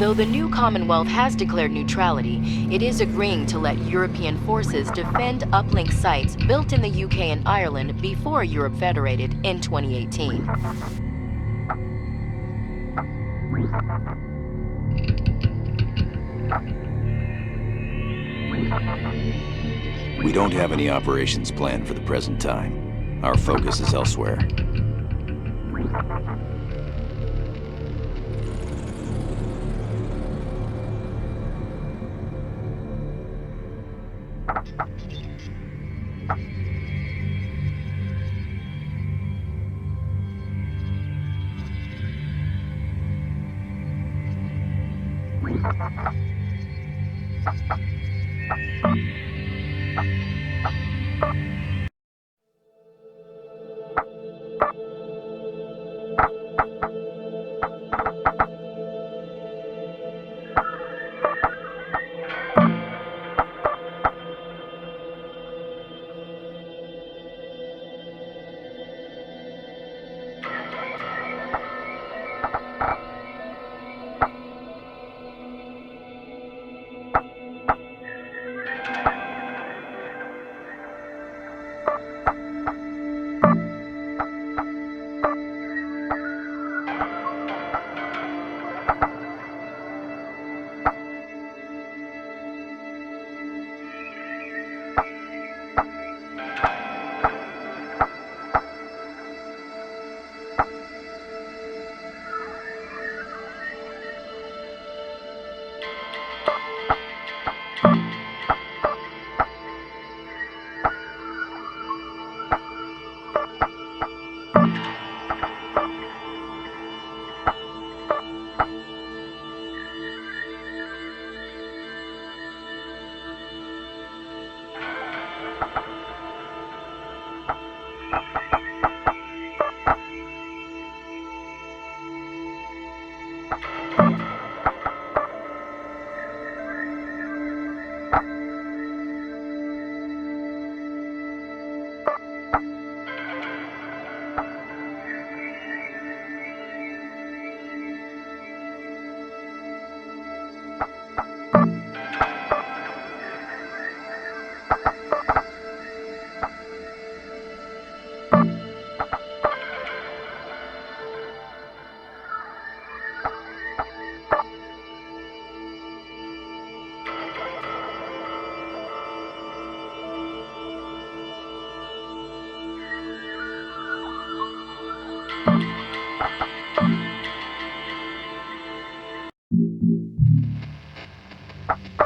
Though the new Commonwealth has declared neutrality, it is agreeing to let European forces defend uplink sites built in the UK and Ireland before Europe federated in 2018. We don't have any operations planned for the present time. Our focus is elsewhere.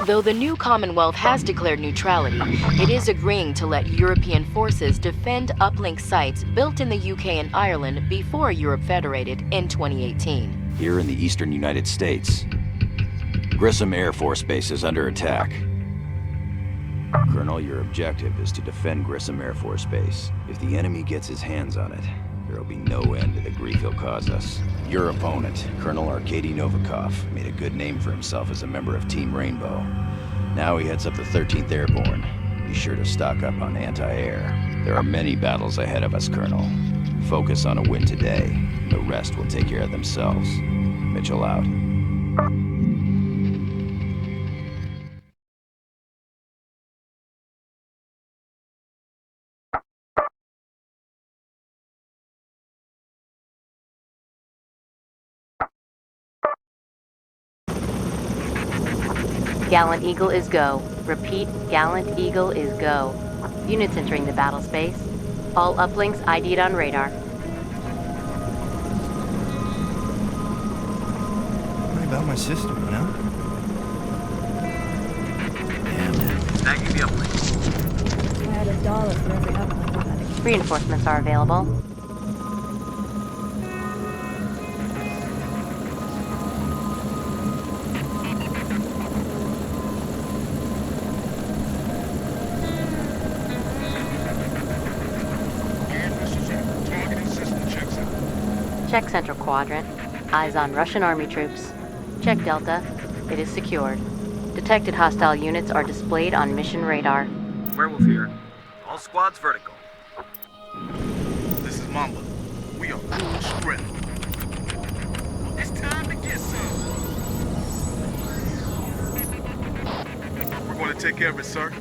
Though the new Commonwealth has declared neutrality, it is agreeing to let European forces defend uplink sites built in the UK and Ireland before Europe federated in 2018. Here in the eastern United States, Grissom Air Force Base is under attack. Colonel, your objective is to defend Grissom Air Force Base. If the enemy gets his hands on it, there will be no end to the grief he'll cause us. Your opponent, Colonel Arkady Novikov, made a good name for himself as a member of Team Rainbow. Now he heads up the 13th Airborne. Be sure to stock up on anti-air. There are many battles ahead of us, Colonel. Focus on a win today, and the rest will take care of themselves. Mitchell out. Gallant Eagle is go. Repeat, Gallant Eagle is go. Units entering the battle space. All uplinks ID'd on radar. What about my system, you know? Damn it. Snagging the uplink. I had $1 for every uplink. Reinforcements are available. Check Central Quadrant. Eyes on Russian Army troops. Check Delta. It is secured. Detected hostile units are displayed on mission radar. Werewolf here. All squads vertical. This is Mamba. We are full strength. It's time to get some. We're going to take care of it, sir.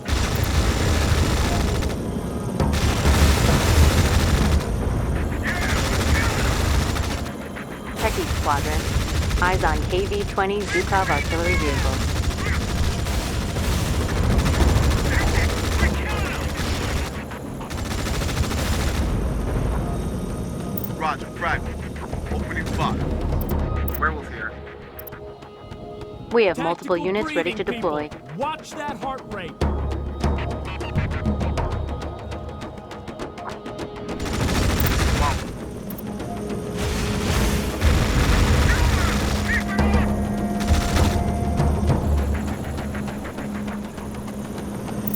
Check each squadron. Eyes on KV-20 Zukov artillery vehicles. Roger, fragment. Opening fire. Werewolf here. We have multiple units ready to deploy. Watch that heart rate.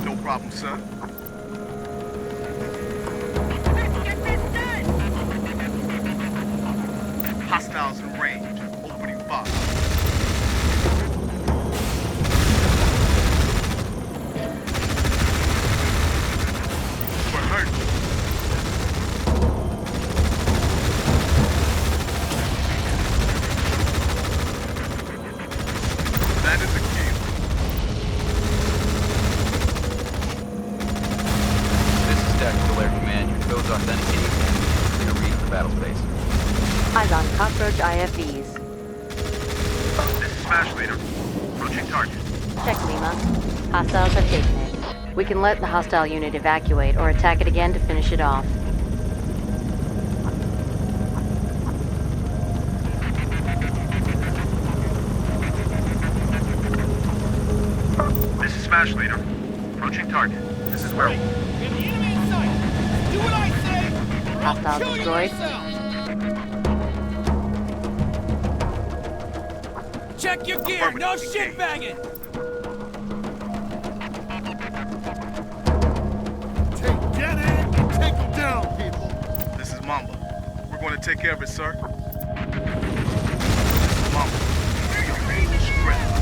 No problem, sir. Hostiles in range. Opening fire. We're hurt. That is a kill. This is Tactical Air Command. Your code's authenticated. Clear read of the battle space. Eyes on cockroach IFVs. This is Smash Leader. Approaching target. Check Lima. Hostiles have taken it. We can let the hostile unit evacuate or attack it again to finish it off. This is Smash Leader. Approaching target. This is Werewolf. Get the enemy in sight. Do what I say. or I'll Hostile kill you destroyed. myself. Check your gear. No shit bagging. Get in and take them down, people. This is Mamba. We're going to take care of it, sir. This is Mamba. Strength.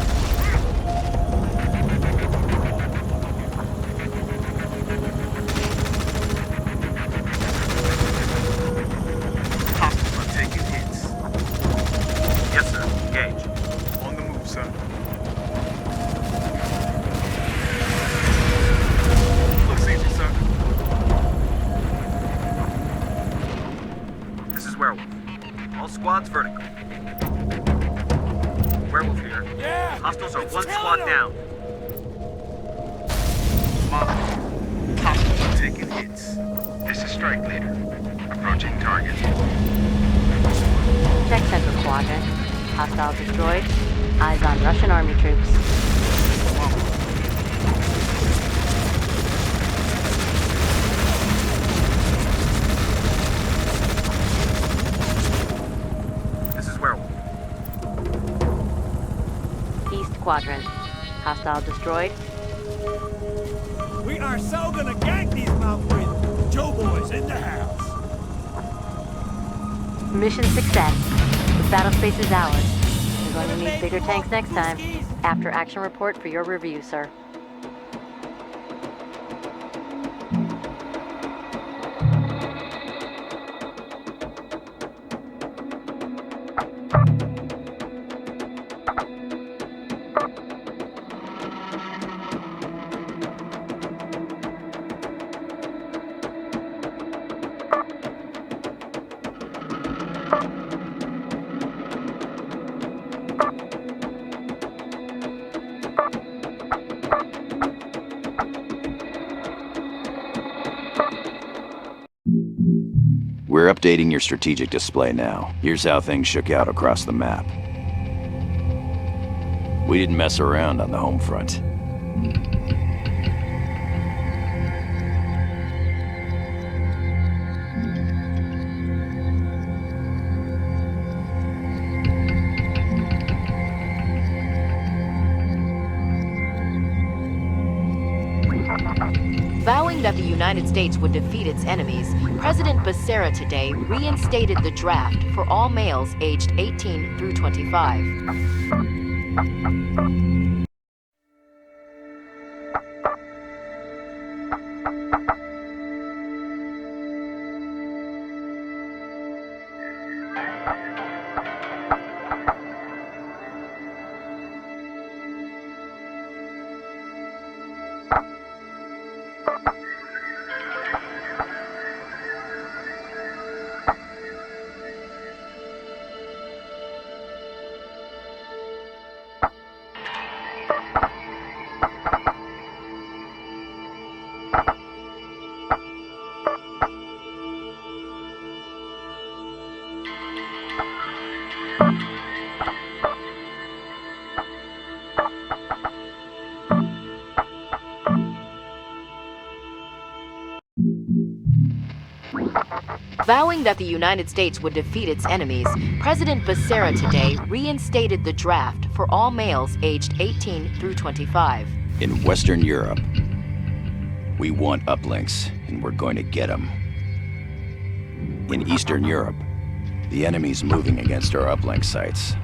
Hostiles are taking hits. Yes, sir. Engage. On the move, sir. Looks easy, sir. This is Werewolf. All squads vertical. Werewolf here. Yeah. Hostiles are it's one killing squad 'em. down. Mamba. Hostiles are taking hits. This is Strike Leader. Approaching target. Check Central Quadrant. Hostile destroyed. Eyes on Russian army troops. Mamba. This is Werewolf. East Quadrant. Hostile destroyed. We are so gonna gank these mouth-breathers. Joe boys in the house. Mission success. The battle space is ours. You're going to need bigger tanks next time. After action report for your review, sir. We're updating your strategic display now. Here's how things shook out across the map. We didn't mess around on the home front. Vowing that the United States would defeat its enemies, President Becerra today reinstated the draft for all males aged 18 through 25. Vowing that the United States would defeat its enemies, President Becerra today reinstated the draft for all males aged 18 through 25. In Western Europe, we want uplinks, and we're going to get them. In Eastern Europe, the enemy's moving against our uplink sites.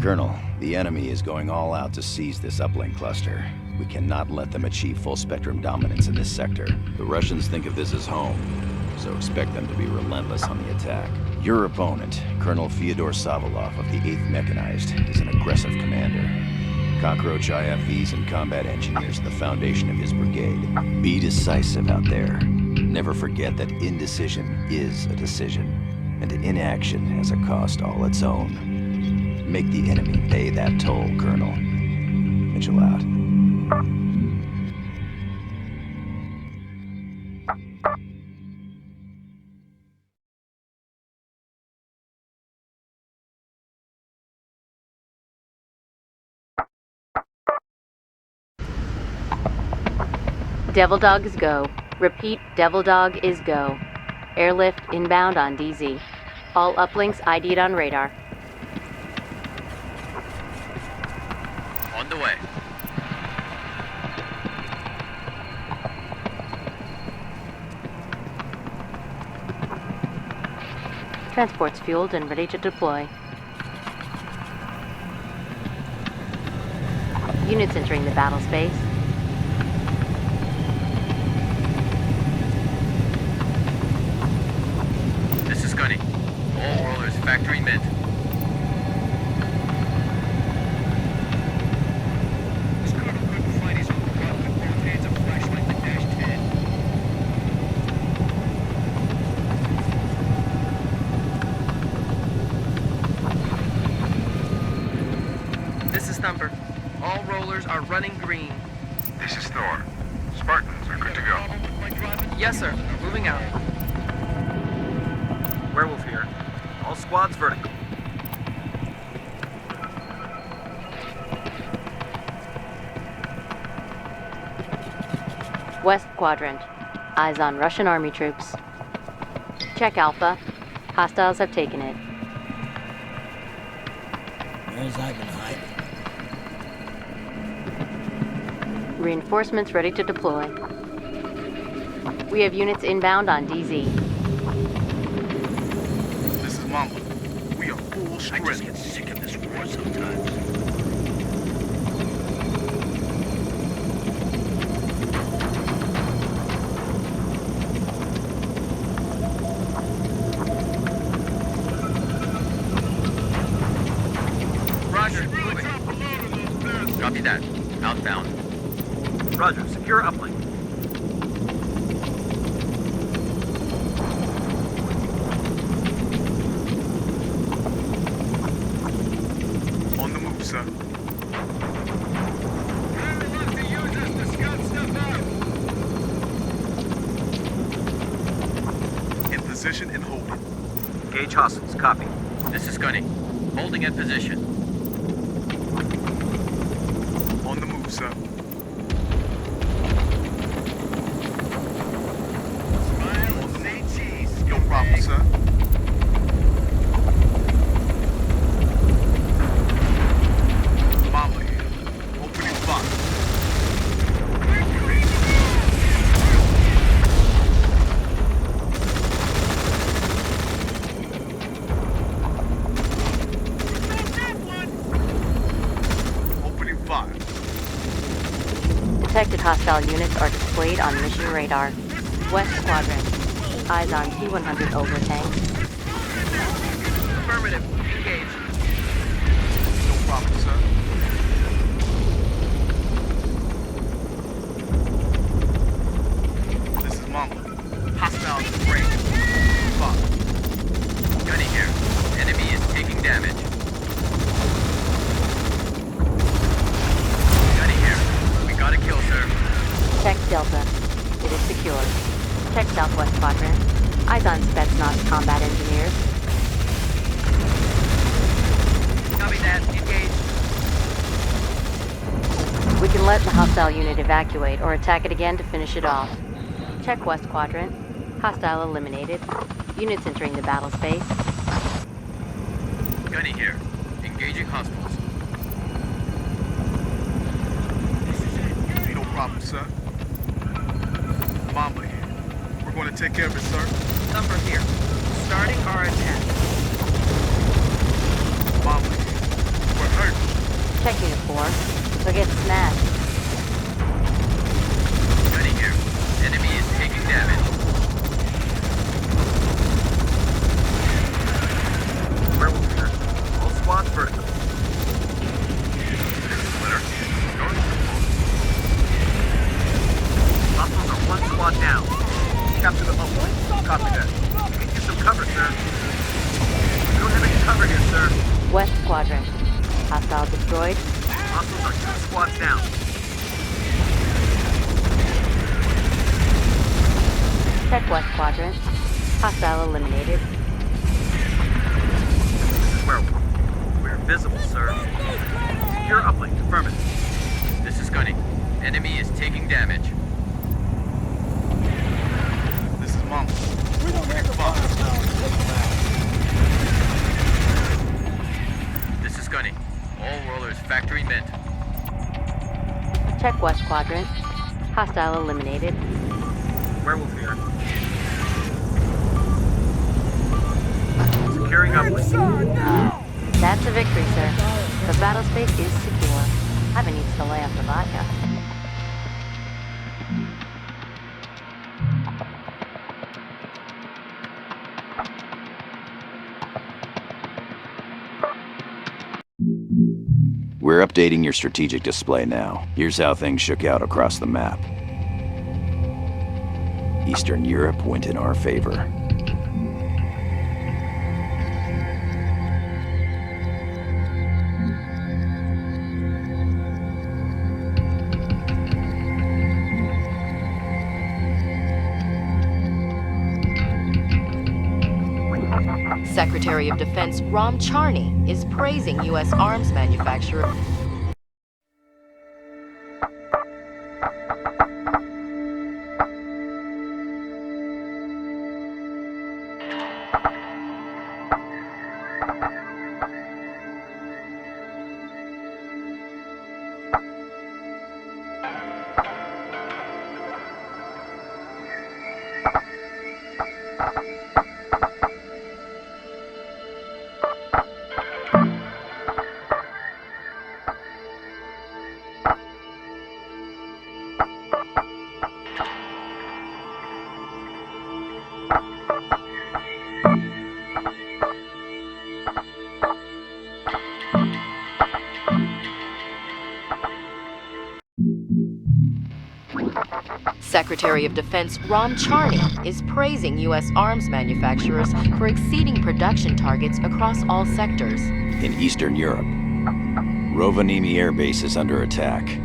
Colonel, the enemy is going all out to seize this uplink cluster. We cannot let them achieve full-spectrum dominance in this sector. The Russians think of this as home, so expect them to be relentless on the attack. Your opponent, Colonel Fyodor Savalov of the 8th Mechanized, is an aggressive commander. Cockroach IFVs and combat engineers are the foundation of his brigade. Be decisive out there. Never forget that indecision is a decision, and inaction has a cost all its own. Make the enemy pay that toll, Colonel. Mitchell out. Devil Dog is go. Repeat, Devil Dog is go. Airlift inbound on DZ. All uplinks ID'd on radar. On the way. Transport's fueled and ready to deploy. Units entering the battle space. This is Gunny. All rollers factory mint. This colonel couldn't find his own gun with both hands of flashlight to -10. This is Thumper. All rollers are running green. This is Thor. Spartans are good to go. Yes, sir. Moving out. Werewolf here. All squads vertical. West Quadrant. Eyes on Russian army troops. Check Alpha. Hostiles have taken it. Where's Ivanhoe? Reinforcements ready to deploy. We have units inbound on DZ. This is Mamba. We are full strength. I just get sick of this war sometimes. Roger, moving. Copy that. Outbound. Roger, secure uplink. On the move, sir. In position and holding. Gauge hostiles, copy. This is Gunny. Holding in position. On the move, sir. No problem, sir. Mama here. Opening fire. Opening fire. Detected hostile units are displayed on mission radar. West Quadrant. Eyes on T-100 over tank. Affirmative. Engage. No problem, sir. This is Mamba. Hostiles in range. Fire. Gunny here. Enemy is taking damage. Gunny here. We got a kill, sir. Check Delta. It is secure. Check Southwest Quadrant. Eyes on Spetsnaz combat engineers. Copy that. Engage. We can let the hostile unit evacuate or attack it again to finish it off. Check West Quadrant. Hostile eliminated. Units entering the battle space. Gunny here. Engaging hostiles. No problem, sir. Mamba here. We're going to take care of it, sir. Number here. Starting our attack. Mamba here. We're hurt. Check Unit 4. They'll get smashed. Gunny here. Enemy is taking damage. Werewolf here. All squads vertical. This is Splitter. Going to full. Hostiles are one squad down. Capture the bubble. Copy that. We need some cover, sir. We don't have any cover here, sir. West Quadrant. Hostile destroyed. Hostiles are 2 squads down. Check West Quadrant. Hostile eliminated. This is Werewolf. We're visible, sir. Secure uplink. Affirmative. This is Gunny. Enemy is taking damage. This is Mamba. We don't have the firepower to take them out. This is Gunny. All rollers factory mint. Check West Quadrant. Hostile eliminated. Werewolf here. Securing uplink. That's a victory, sir. The battle space is secure. Ivan needs to lay off the vodka. We're updating your strategic display now. Here's how things shook out across the map. Eastern Europe went in our favor. Secretary of Defense Ram Charney is praising U.S. arms manufacturer. Secretary of Defense Ram Charney is praising U.S. arms manufacturers for exceeding production targets across all sectors. In Eastern Europe, Rovaniemi Air Base is under attack.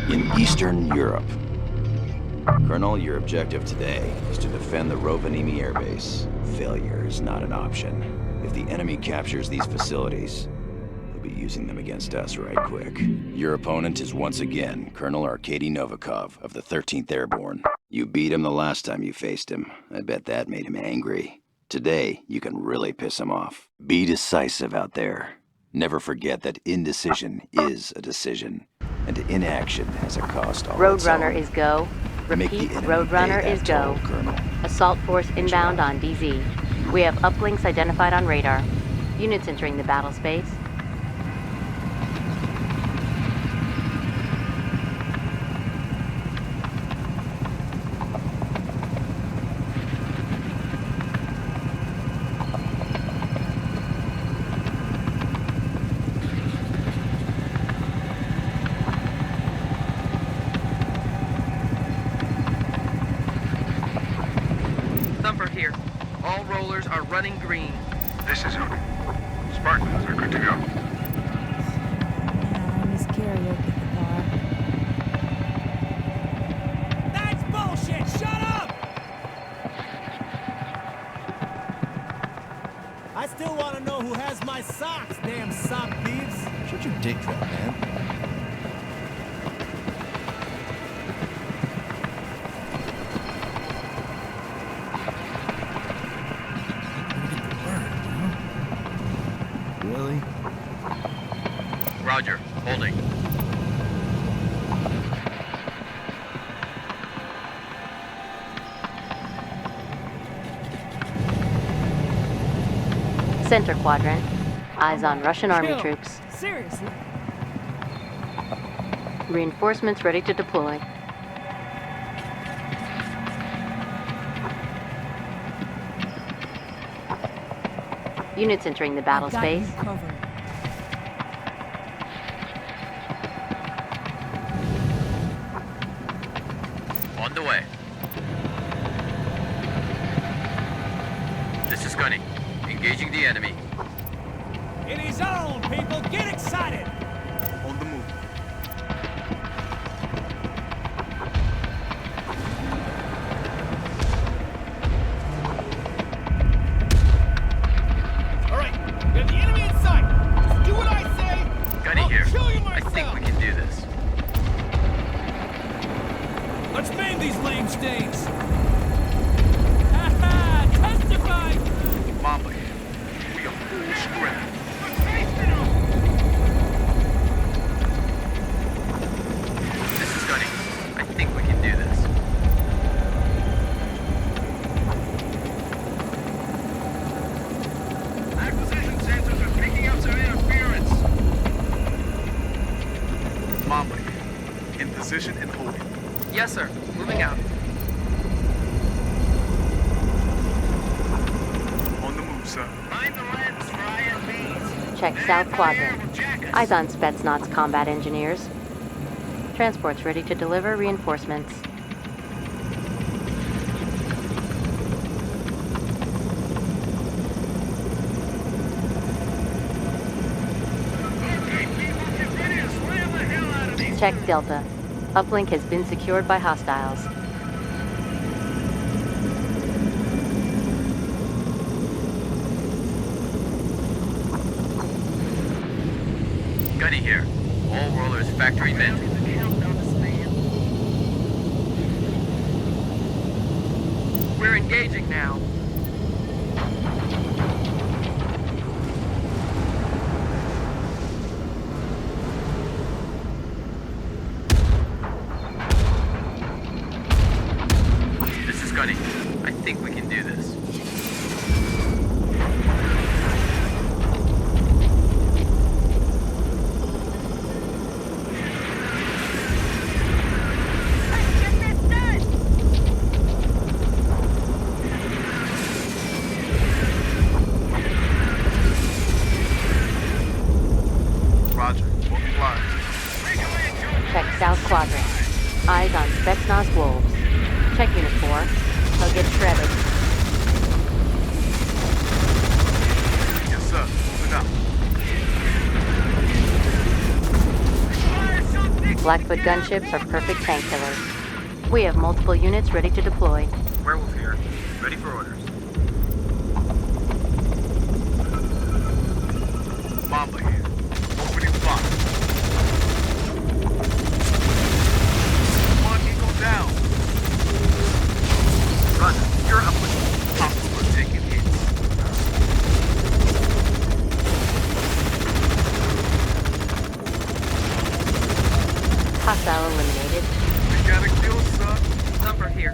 In Eastern Europe. Colonel, your objective today is to defend the Rovaniemi Air Base. Failure is not an option. If the enemy captures these facilities, they'll be using them against us right quick. Your opponent is once again Colonel Arkady Novikov of the 13th Airborne. You beat him the last time you faced him. I bet that made him angry. Today, you can really piss him off. Be decisive out there. Never forget that indecision is a decision, and inaction has a cost all its own. Roadrunner is go. Repeat, Roadrunner is go. Colonel. Assault force inbound on DZ. We have uplinks identified on radar. Units entering the battle space. rollers are running green. This is Zulu. Spartans are good to go. Man, I miss karaoke at the bar. That's bullshit! Shut up! I still want to know who has my socks, damn sock thieves! Shut your dick trap, man. Really? Roger. Holding. Center quadrant. Eyes on Russian army troops. Seriously? Reinforcements ready to deploy. Units entering the battle I've got space. you covered. On the way. This is Gunny. Engaging the enemy. It is on, people! Get excited! On the move. All right, we have the enemy in sight! Just do what I say! Gunny I'll here. kill you I myself! think we can do this. Let's name these lame stains! Ha-ha! Testify! Mamba here. We are full strength. This is Gunny. I think we can do this. Acquisition sensors are picking up some interference. Mamba here. In position and holding. Yes, sir. Moving out. On the move, sir. Mind the lens for ISBs. Check south quadrant. Eyes on Spetsnaz combat engineers. Transports ready to deliver reinforcements. Okay, people, get ready to slam the hell out of these. Check Delta. Uplink has been secured by hostiles. Gunny here. All rollers factory men. We're engaging now. This is Gunny. I think we can do this. Roger. Moving line. Check south quadrant. Eyes on Spetsnaz wolves. Check unit 4. They'll get shredded. Yes, sir. Moving out. Blackfoot gunships are perfect tank killers. We have multiple units ready to deploy. Werewolf here. Ready for orders. Mamba here. Opening fire. One eagle down. Roger. You're up with Hostiles are taking hits. Hostile eliminated. We gotta kill, son. Thumper here.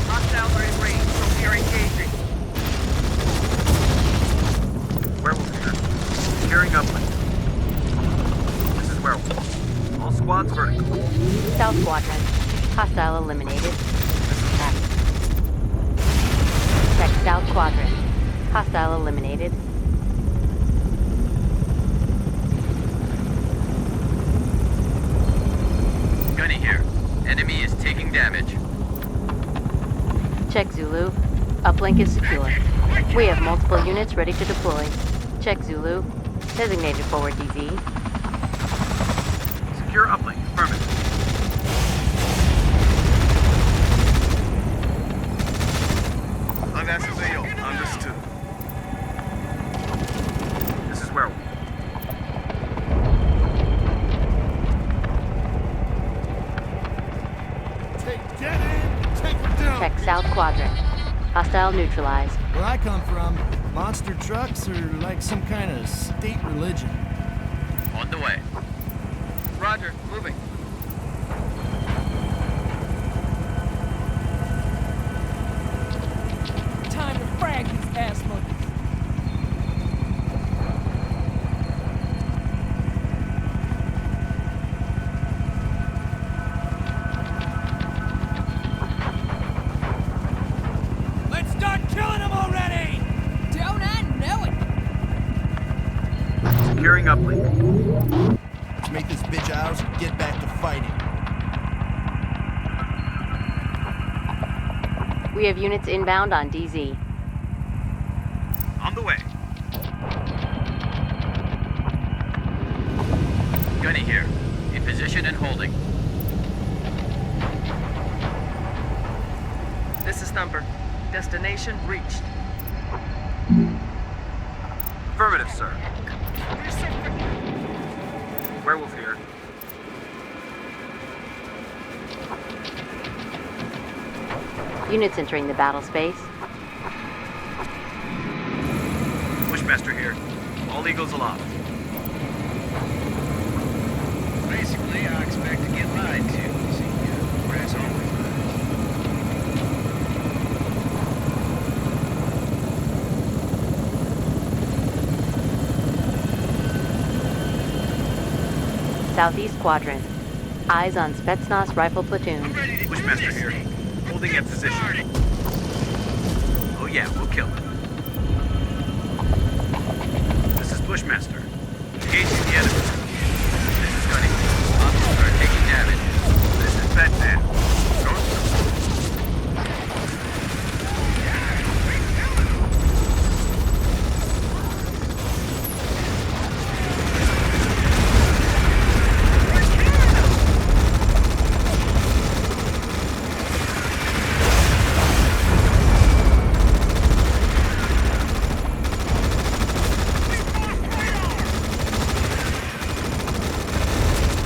Hostiles are in range, so we are engaging. Werewolf here. Securing uplink. This is Werewolf. All squads vertical. South quadrant. Hostile eliminated. This is Mamba. Check south quadrant. Hostile eliminated. Gunny here. Enemy is taking damage. Check Zulu. Uplink is secure. We have multiple units ready to deploy. Check Zulu. Designated forward DZ. Secure uplink. Affirmative. Unnecessary. Understood. This is Werewolf. Get in. Take them down. Check South Quadrant. Hostile neutralized. Where I come from, monster trucks are like some kind of state religion. On the way. Roger. Moving. Time to frag these ass monkeys. Let's start killing them already! Don't I know it? Securing uplink. Let's make this bitch ours and get back to fighting. We have units inbound on DZ. On the way. Gunny here. In position and holding. This is Thumper. Destination reached. Affirmative, sir. Werewolf here. Units entering the battle space. Bushmaster here. All eagles aloft. Basically, I expect to get lied to. See, press always Southeast Quadrant. Eyes on Spetsnaz rifle platoon. Bushmaster here. Holding at position. Oh yeah, we'll kill him. This is Bushmaster. Engaging the enemy. This is Gunny. Hostiles are taking damage. This is Batman.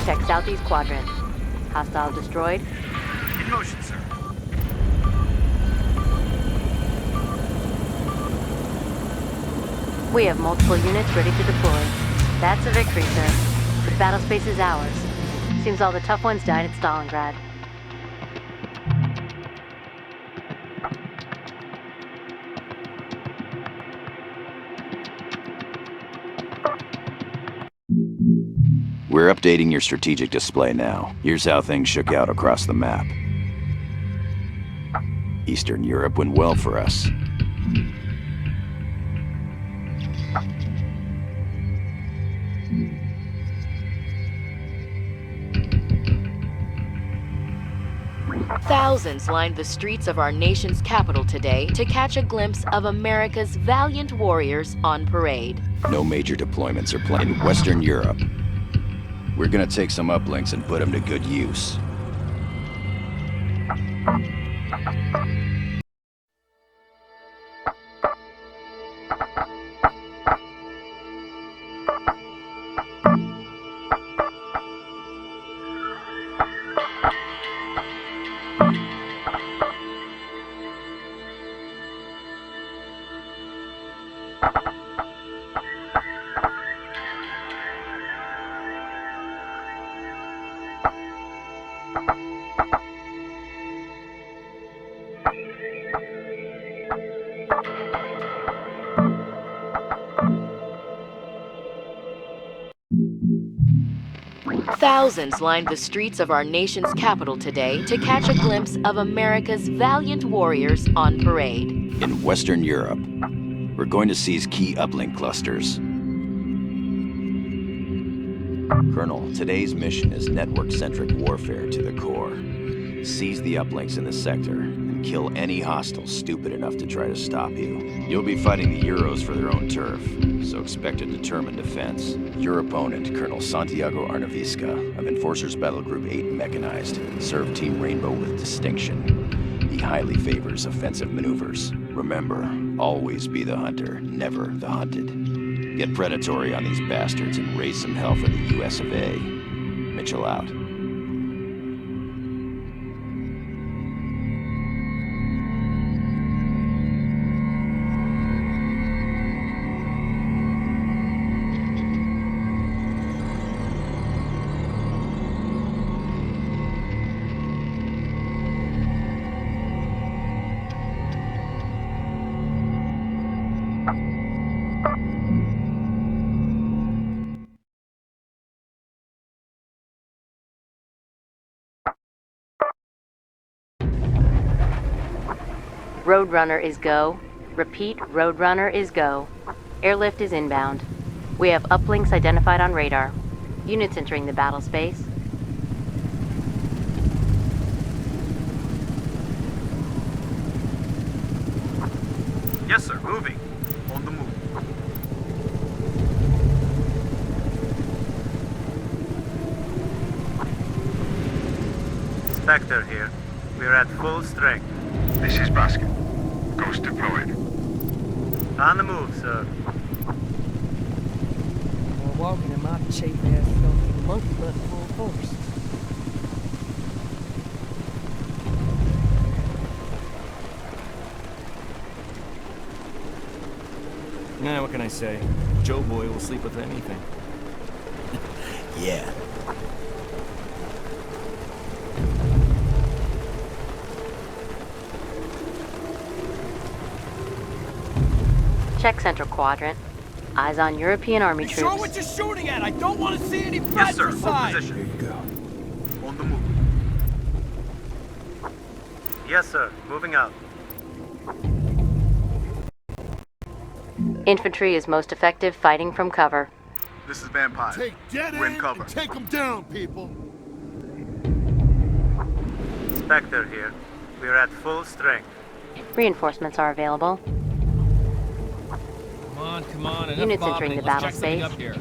Check Southeast Quadrant. Hostile destroyed. In motion, sir. We have multiple units ready to deploy. That's a victory, sir. The battle space is ours. Seems all the tough ones died at Stalingrad. We're updating your strategic display now. Here's how things shook out across the map. Eastern Europe went well for us. Thousands lined the streets of our nation's capital today to catch a glimpse of America's valiant warriors on parade. No major deployments are planned in Western Europe. We're gonna take some uplinks and put them to good use. Thousands lined the streets of our nation's capital today to catch a glimpse of America's valiant warriors on parade. In Western Europe, we're going to seize key uplink clusters. Colonel, today's mission is network-centric warfare to the core. Seize the uplinks in the sector and and kill any hostiles stupid enough to try to stop you. You'll be fighting the Euros for their own turf, so expect a determined defense. Your opponent, Colonel Santiago Arnavisca, of Enforcers Battle Group 8 Mechanized, served Team Rainbow with distinction. He highly favors offensive maneuvers. Remember, always be the hunter, never the hunted. Get predatory on these bastards and raise some hell for the US of A. Mitchell out. Roadrunner is go. Repeat, Roadrunner is go. Airlift is inbound. We have uplinks identified on radar. Units entering the battle space. Yes, sir. Moving. On the move. Spectre here. We're at full strength. This is Basket. Ghost deployed. On the move, sir. We're walking in my cheap-ass filthy monkey butt full force. Nah, what can I say? Joe Boy will sleep with anything. Yeah. Check Central Quadrant. Eyes on European Army troops. Sure what you're shooting at? I don't want to see any Yes, sir. Full fratricide. position. Here you go. On the move. Yes, sir. Moving out. Infantry is most effective fighting from cover. This is Vampire. Take dead We're in end cover. and take them down, people. Spectre here. We're at full strength. Reinforcements are available. Come on, enough Units bobbing. entering the Let's battle check something space. up here.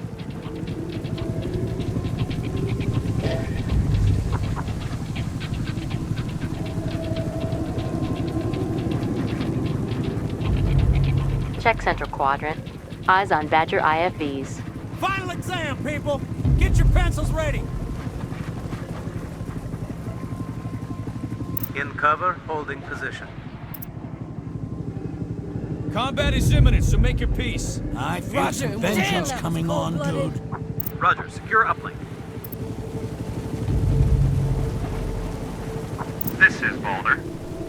Check Central Quadrant. Eyes on Badger IFVs. Final exam, people! Get your pencils ready! In cover, holding position. Combat is imminent, so make your peace. I feel some vengeance coming on, dude. Roger, secure uplink. This is Boulder.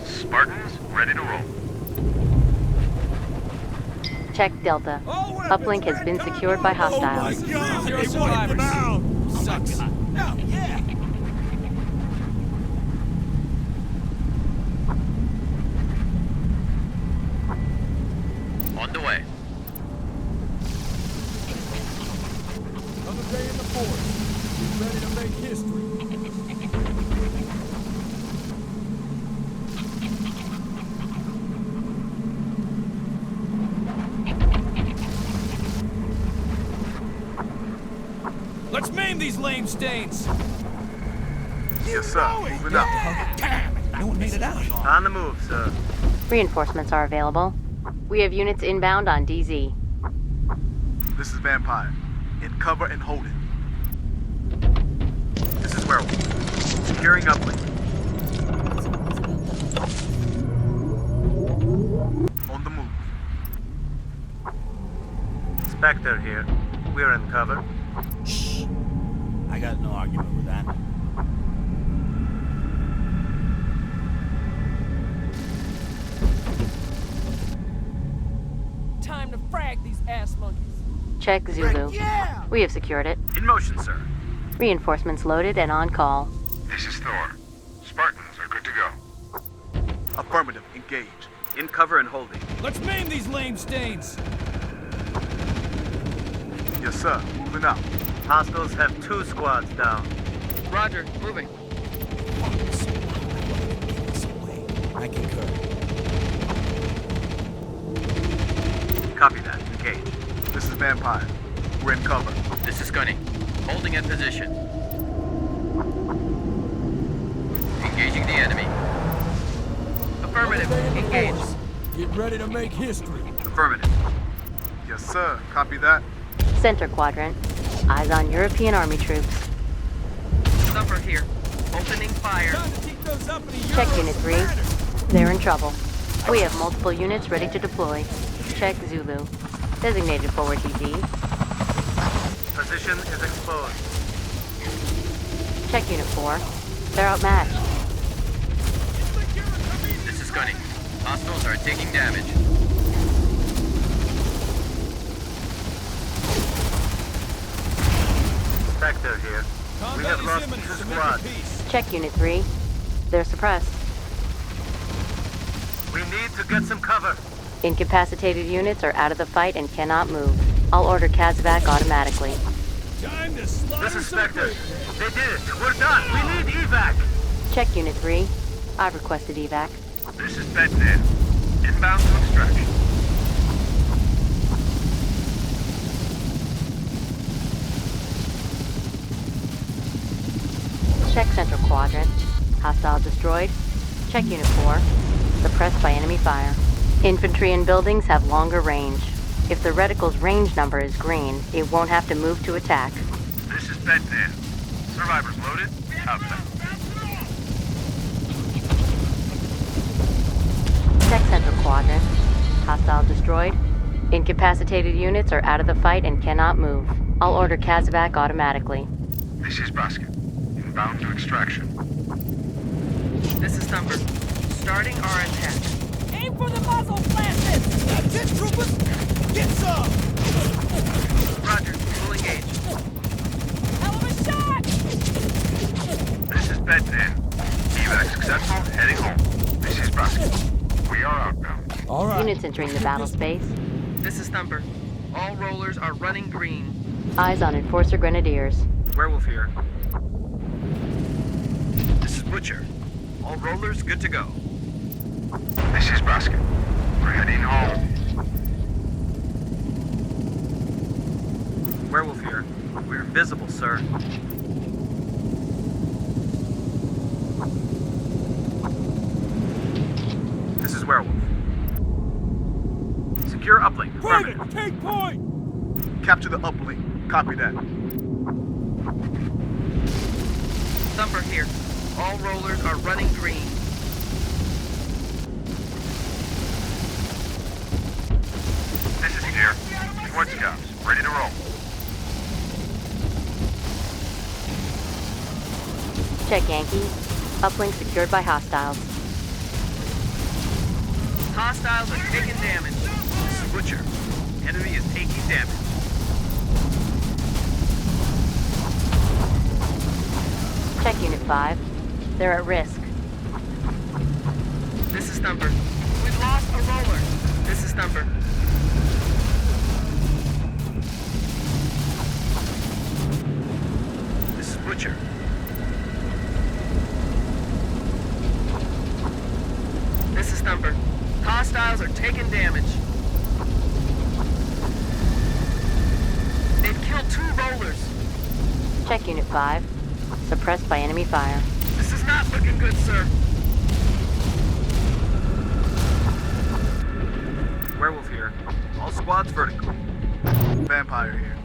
Spartans ready to roll. Check Delta. Uplink has been secured by hostiles. Zero survivors. Sucks. Yeah. On the way. Another day in the force. Ready to make history. Let's maim these lame stains. Yes, sir. Moving up. Damn it. No one made it out. On the move, sir. Reinforcements are available. We have units inbound on DZ. This is Vampire. In cover and hold it. This is Werewolf. Securing uplink. On the move. Spectre here. We're in cover. Shh. I got no argument with that. Time to frag these ass monkeys. Check Zulu. Yeah! We have secured it. In motion, sir. Reinforcements loaded and on call. This is Thor. Spartans are good to go. Affirmative. Engage. In cover and holding. Let's maim these lame stains. Yes, sir. Moving up. Hostiles have 2 squads down. Roger, moving. I concur. Copy that. Engage. This is Vampire. We're in cover. This is Gunny. Holding at position. Engaging the enemy. Affirmative. Engage. Get ready to make history. Affirmative. Yes, sir. Copy that. Center quadrant. Eyes on European Army troops. Thumper here. Opening fire. Check Unit 3. They're in trouble. We have multiple units ready to deploy. Check Zulu. Designated forward TP. Position is exposed. Check Unit 4. They're outmatched. This is Gunny. Hostiles are taking damage. Spectre here. We have lost 2 squads. Check Unit 3. They're suppressed. We need to get some cover. Incapacitated units are out of the fight and cannot move. I'll order CASVAC automatically. This is Spectre. They did it. We're done. We need evac. Check Unit 3. I've requested evac. This is Bedman. Inbound to extraction. Check Central Quadrant. Hostile destroyed. Check Unit 4. Suppressed by enemy fire. Infantry in buildings have longer range. If the reticle's range number is green, it won't have to move to attack. This is Bedman. Survivors loaded. Outside. Check Central Quadrant. Hostile destroyed. Incapacitated units are out of the fight and cannot move. I'll order CASVAC automatically. This is Basket. Inbound to extraction. This is Thumper. Starting our attack. Aim for the muzzle, blast it! That's it, troopers! Get some! Roger. We'll engage. Hell of a shot! This is Bedman. Evac successful. Heading home. This is Basket. We are outbound. All right. Units entering the battle space. This is Thumper. All rollers are running green. Eyes on Enforcer Grenadiers. Werewolf here. This is Butcher. All rollers good to go. This is Basket. We're heading home. Werewolf here. We're invisible, sir. This is Werewolf. Secure uplink. Affirmative. Take point! Capture the uplink. Copy that. Thumper here. All rollers are running green. This is Clear. Report scouts. Ready to roll. Check Yankee. Uplink secured by hostiles. Hostiles are taking damage. This is Butcher. Enemy is taking damage. Check Unit 5. They're at risk. This is Thumper. We've lost a roller. This is Thumper. This is Butcher. This is Thumper. Hostiles are taking damage. They've killed 2 rollers. Check Unit 5. Suppressed by enemy fire. This is not looking good, sir. Werewolf here. All squads vertical. Vampire here.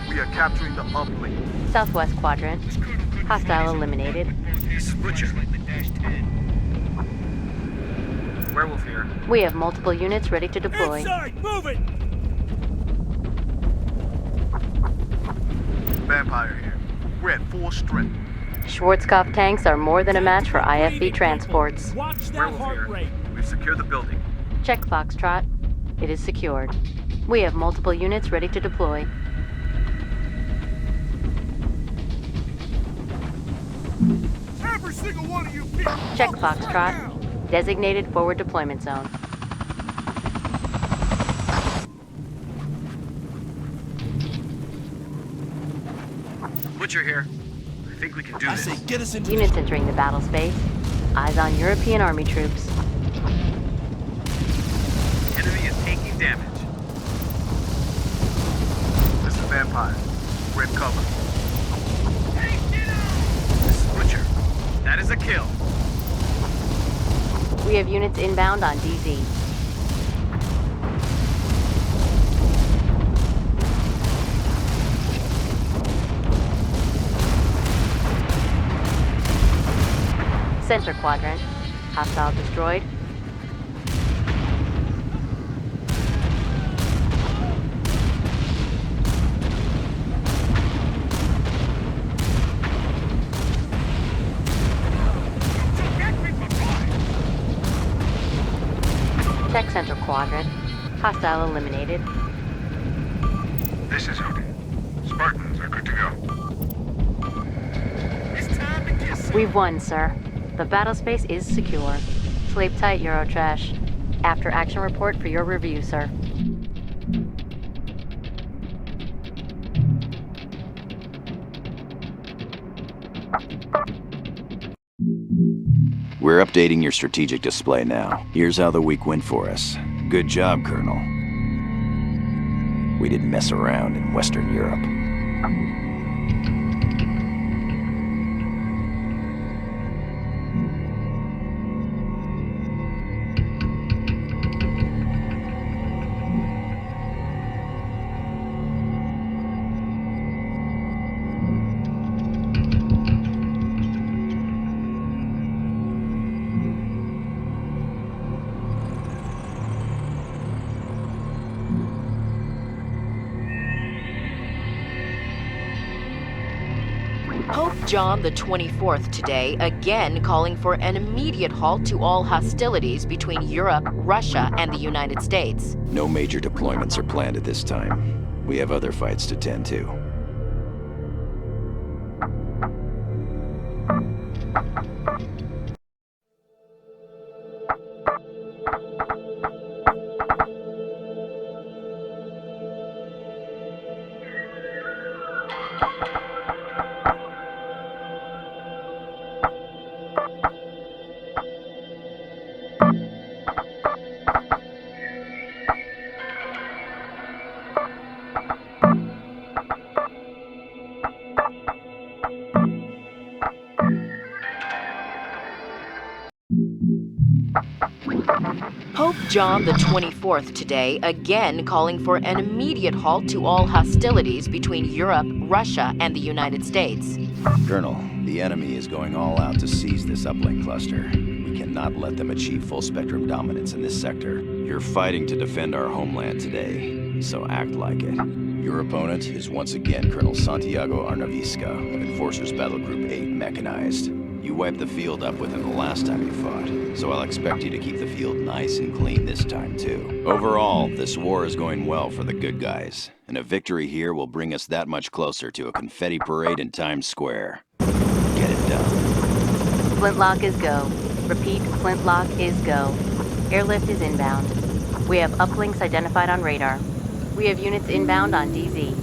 We are capturing the uplink. Southwest Quadrant. Hostile eliminated. This is Butcher. Werewolf here. We have multiple units ready to deploy. Inside, move it! Vampire here. We're at full strength. Schwarzkopf tanks are more than a match for IFV transports. Watch that Werewolf heart here. rate. We've secured the building. Check Foxtrot. It is secured. We have multiple units ready to deploy. Every single one of you people! Check Foxtrot. Designated forward deployment zone. Butcher here. I think we can do this. Get us into Units entering the battle space. Eyes on European Army troops. Enemy is taking damage. This is Vampire. We're in cover. This is Butcher. That is a kill. We have units inbound on DZ. Center quadrant. Hostile destroyed. Check center quadrant. Hostile eliminated. This is Odin. Spartans are good to go. It's time to get some. We've won, sir. The battle space is secure. Sleep tight, Eurotrash. After action report for your review, sir. We're updating your strategic display now. Here's how the week went for us. Good job, Colonel. We didn't mess around in Western Europe. Pope John the 24th today again calling for an immediate halt to all hostilities between Europe, Russia, and the United States. No major deployments are planned at this time. We have other fights to tend to. Pope John the 24th today again calling for an immediate halt to all hostilities between Europe, Russia, and the United States. Colonel, the enemy is going all out to seize this uplink cluster. We cannot let them achieve full-spectrum dominance in this sector. You're fighting to defend our homeland today, so act like it. Your opponent is once again Colonel Santiago Arnavisca of Enforcers Battle Group 8 Mechanized. You wiped the field up with him the last time you fought, so I'll expect you to keep the field nice and clean this time too. Overall, this war is going well for the good guys, and a victory here will bring us that much closer to a confetti parade in Times Square. Get it done. Flintlock is go. Repeat, Flintlock is go. Airlift is inbound. We have uplinks identified on radar. We have units inbound on DZ.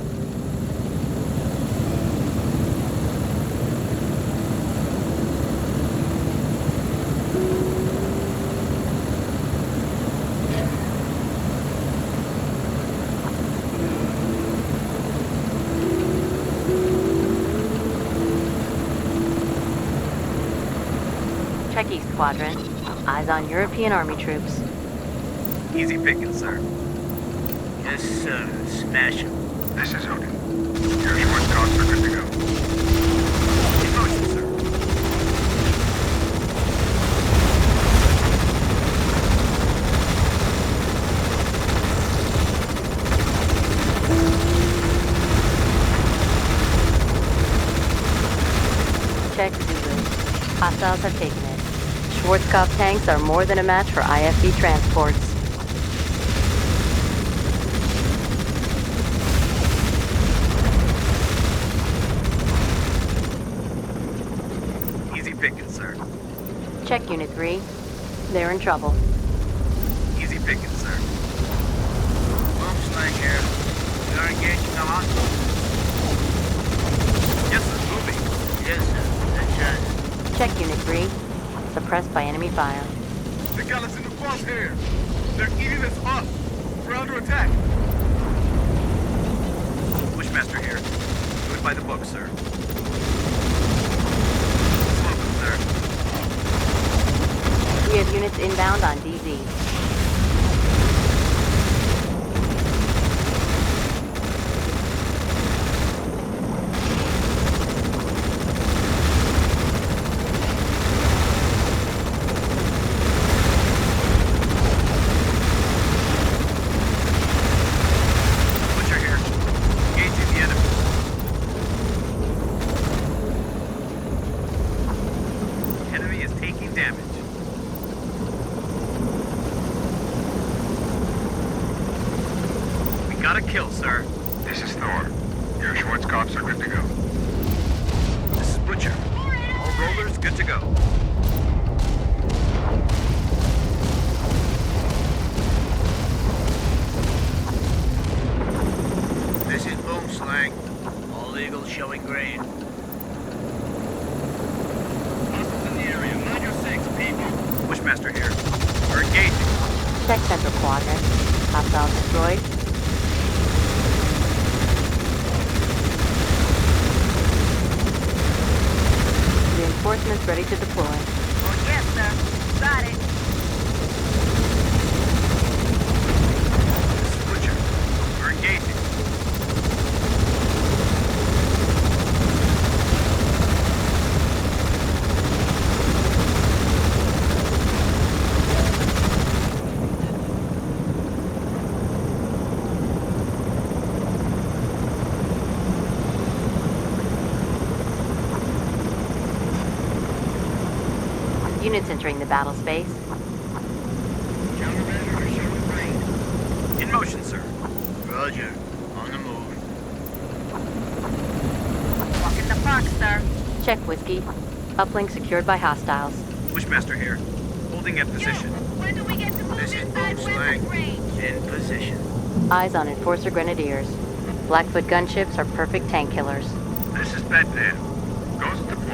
Check East Quadrant. Eyes on European Army troops. Easy picking, sir. Yes, sir. Smash him. This is Odin. Your Schwarzkopf are good to go. In motion, sir. Check Zulu. Hostiles have taken it. Schwarzkopf tanks are more than a match for IFV transports. Easy picking, sir. Check Unit 3. They're in trouble. Easy picking, sir. Looks like we are engaging the hostile. Yes, sir. Moving. Yes, sir. That's right. Check Unit 3. Suppressed by enemy fire. The gun is in the squad's here. They're eating us up. We're under attack. Bushmaster here. Do it by the book, sir. Smoke, sir. We have units inbound on DZ. Got a kill, sir. This is Thor. Your Schwarzkopfs are good to go. This is Butcher. All rollers good to go. This is Boom Slang. All eagles showing green. Hostiles in the area. Mind your six, people. Bushmaster here. We're engaging. Check central quadrant. Hostile destroyed. Reinforcements ready to deploy. Oh, yes, sir. Got it. This is Butcher. We're engaging. Units entering the battle space. Countermeasures are showing green. In motion, sir. Roger. On the move. Walking the park, sir. Check whiskey. Uplink secured by hostiles. Bushmaster here. Holding at position. When do we get to move This is inside Boom weapons Slang. range? In position. Eyes on Enforcer Grenadiers. Blackfoot gunships are perfect tank killers. This is Bedpan. Ghost deployed.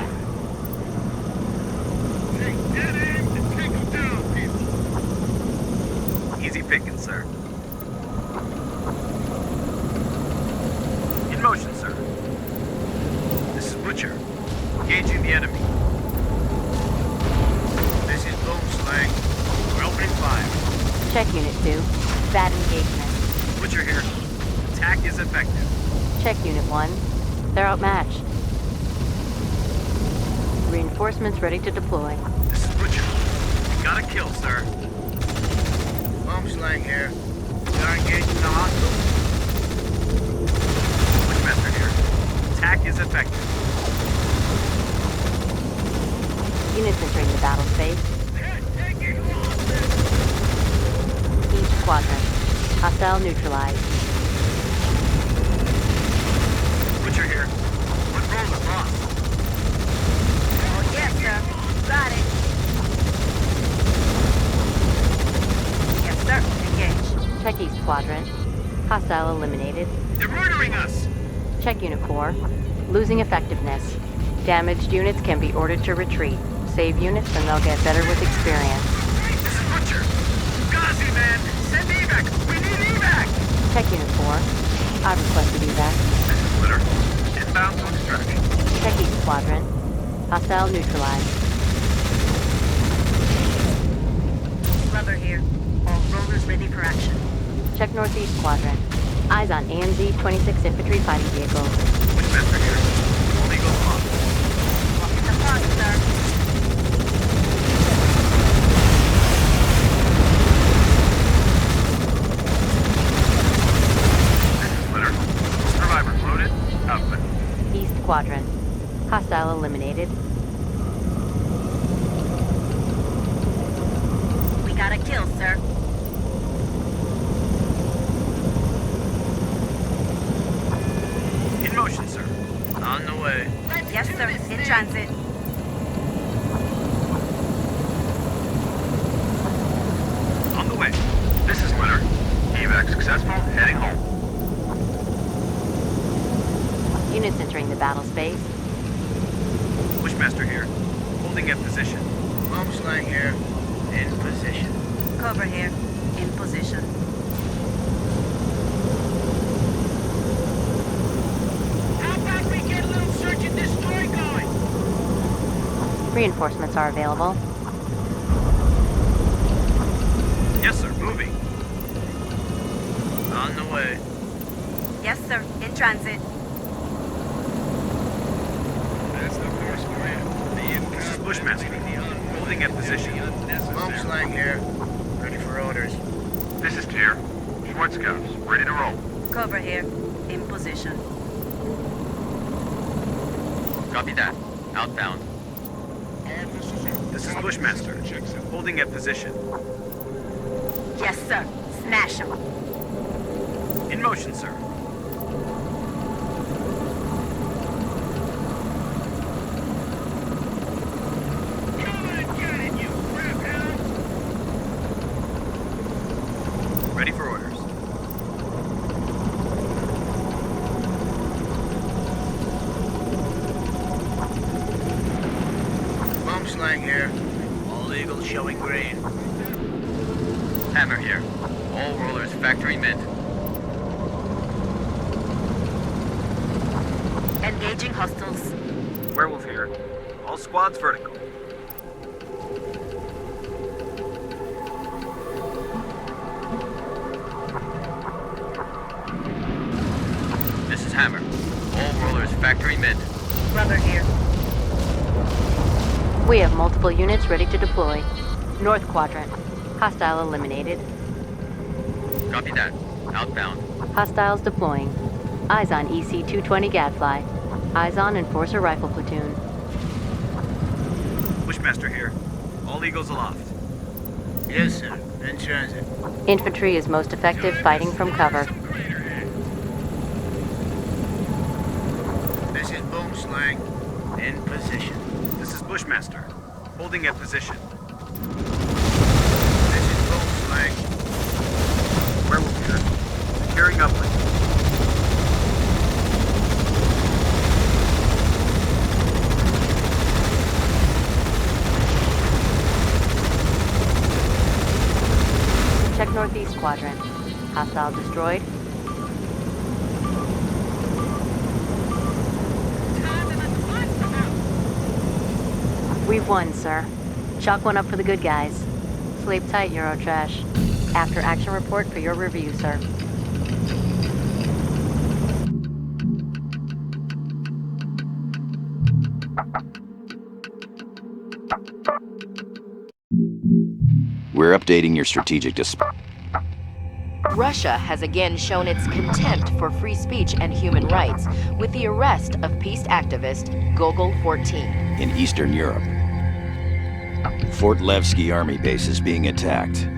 Get in and take them down, people. Easy picking, sir. In motion, sir. This is Butcher. Engaging the enemy. This is Boom Slang. We're opening fire. Check Unit 2. Bad engagement. Butcher here. Attack is effective. Check Unit 1. They're outmatched. Reinforcements ready to deploy. This is Butcher. We got a kill, sir. Boom Slang here. We are engaging the hostiles. Bushmaster here. Attack is effective. Units entering the battle space. Each quadrant. Hostile neutralized. Butcher here. One roller lost. Oh, yes, sir. Got it. Yes, sir. Engage. Check East quadrant. Hostile eliminated. They're murdering us! Check Unit 4. Losing effectiveness. Damaged units can be ordered to retreat. Save units and they'll get better with experience. This is Butcher. Gazi, man! Send evac! We need evac! Check Unit 4. I've requested evac. This is Litter. Inbound to extraction. Check East quadrant. Hostile neutralized. Rubber here. All rollers ready for action. Check Northeast quadrant. Eyes on AMZ 26 infantry fighting vehicles. Bushmaster here. All eagles lost. Walking the park, sir. This is Litter. Survivors loaded. Output. East quadrant. Hostile eliminated. We got a kill, sir. In motion, sir. On the way. Yes, sir. In transit. On the way. This is Litter. Evac successful. Heading home. Units entering the battle space. Bushmaster here. Holding at position. Boom Slang here. In position. Cover here. In position. How about we get a little search and destroy going? Reinforcements are available. Yes, sir. Moving. On the way. Yes, sir. In transit. That's the first plan. This is Bushmaster. Holding at position. Bumblebee here. Ready for orders. This is Tier. Scouts, ready to roll. Cover here. In position. Copy that. Outbound. This is Bushmaster. Holding at position. Yes, sir. Smash him. In motion, sir. Ready for orders. Bumblebee here. All eagles showing green. Hammer here. All rollers factory mint. Engaging hostiles. Werewolf here. All squads vertical. This is Hammer. All rollers factory mint. Rubber here. We have multiple units ready to deploy. North quadrant. Hostile eliminated. Copy that. Outbound. Hostiles deploying. Eyes on EC-220 Gadfly. Eyes on Enforcer Rifle Platoon. Bushmaster here. All eagles aloft. Yes, sir. In transit. Infantry is most effective fighting from cover. This is Bumblebee. In position. This is Bushmaster. Holding at position. This is Bumblebee. Werewolf here. Securing uplink. Check northeast quadrant. Hostile destroyed. We've won, sir. Chalk one up for the good guys. Sleep tight, Eurotrash. After action report for your review, sir. We're updating your strategic Russia has again shown its contempt for free speech and human rights with the arrest of peace activist Gogol 14. In Eastern Europe. Fort Levski Army base is being attacked.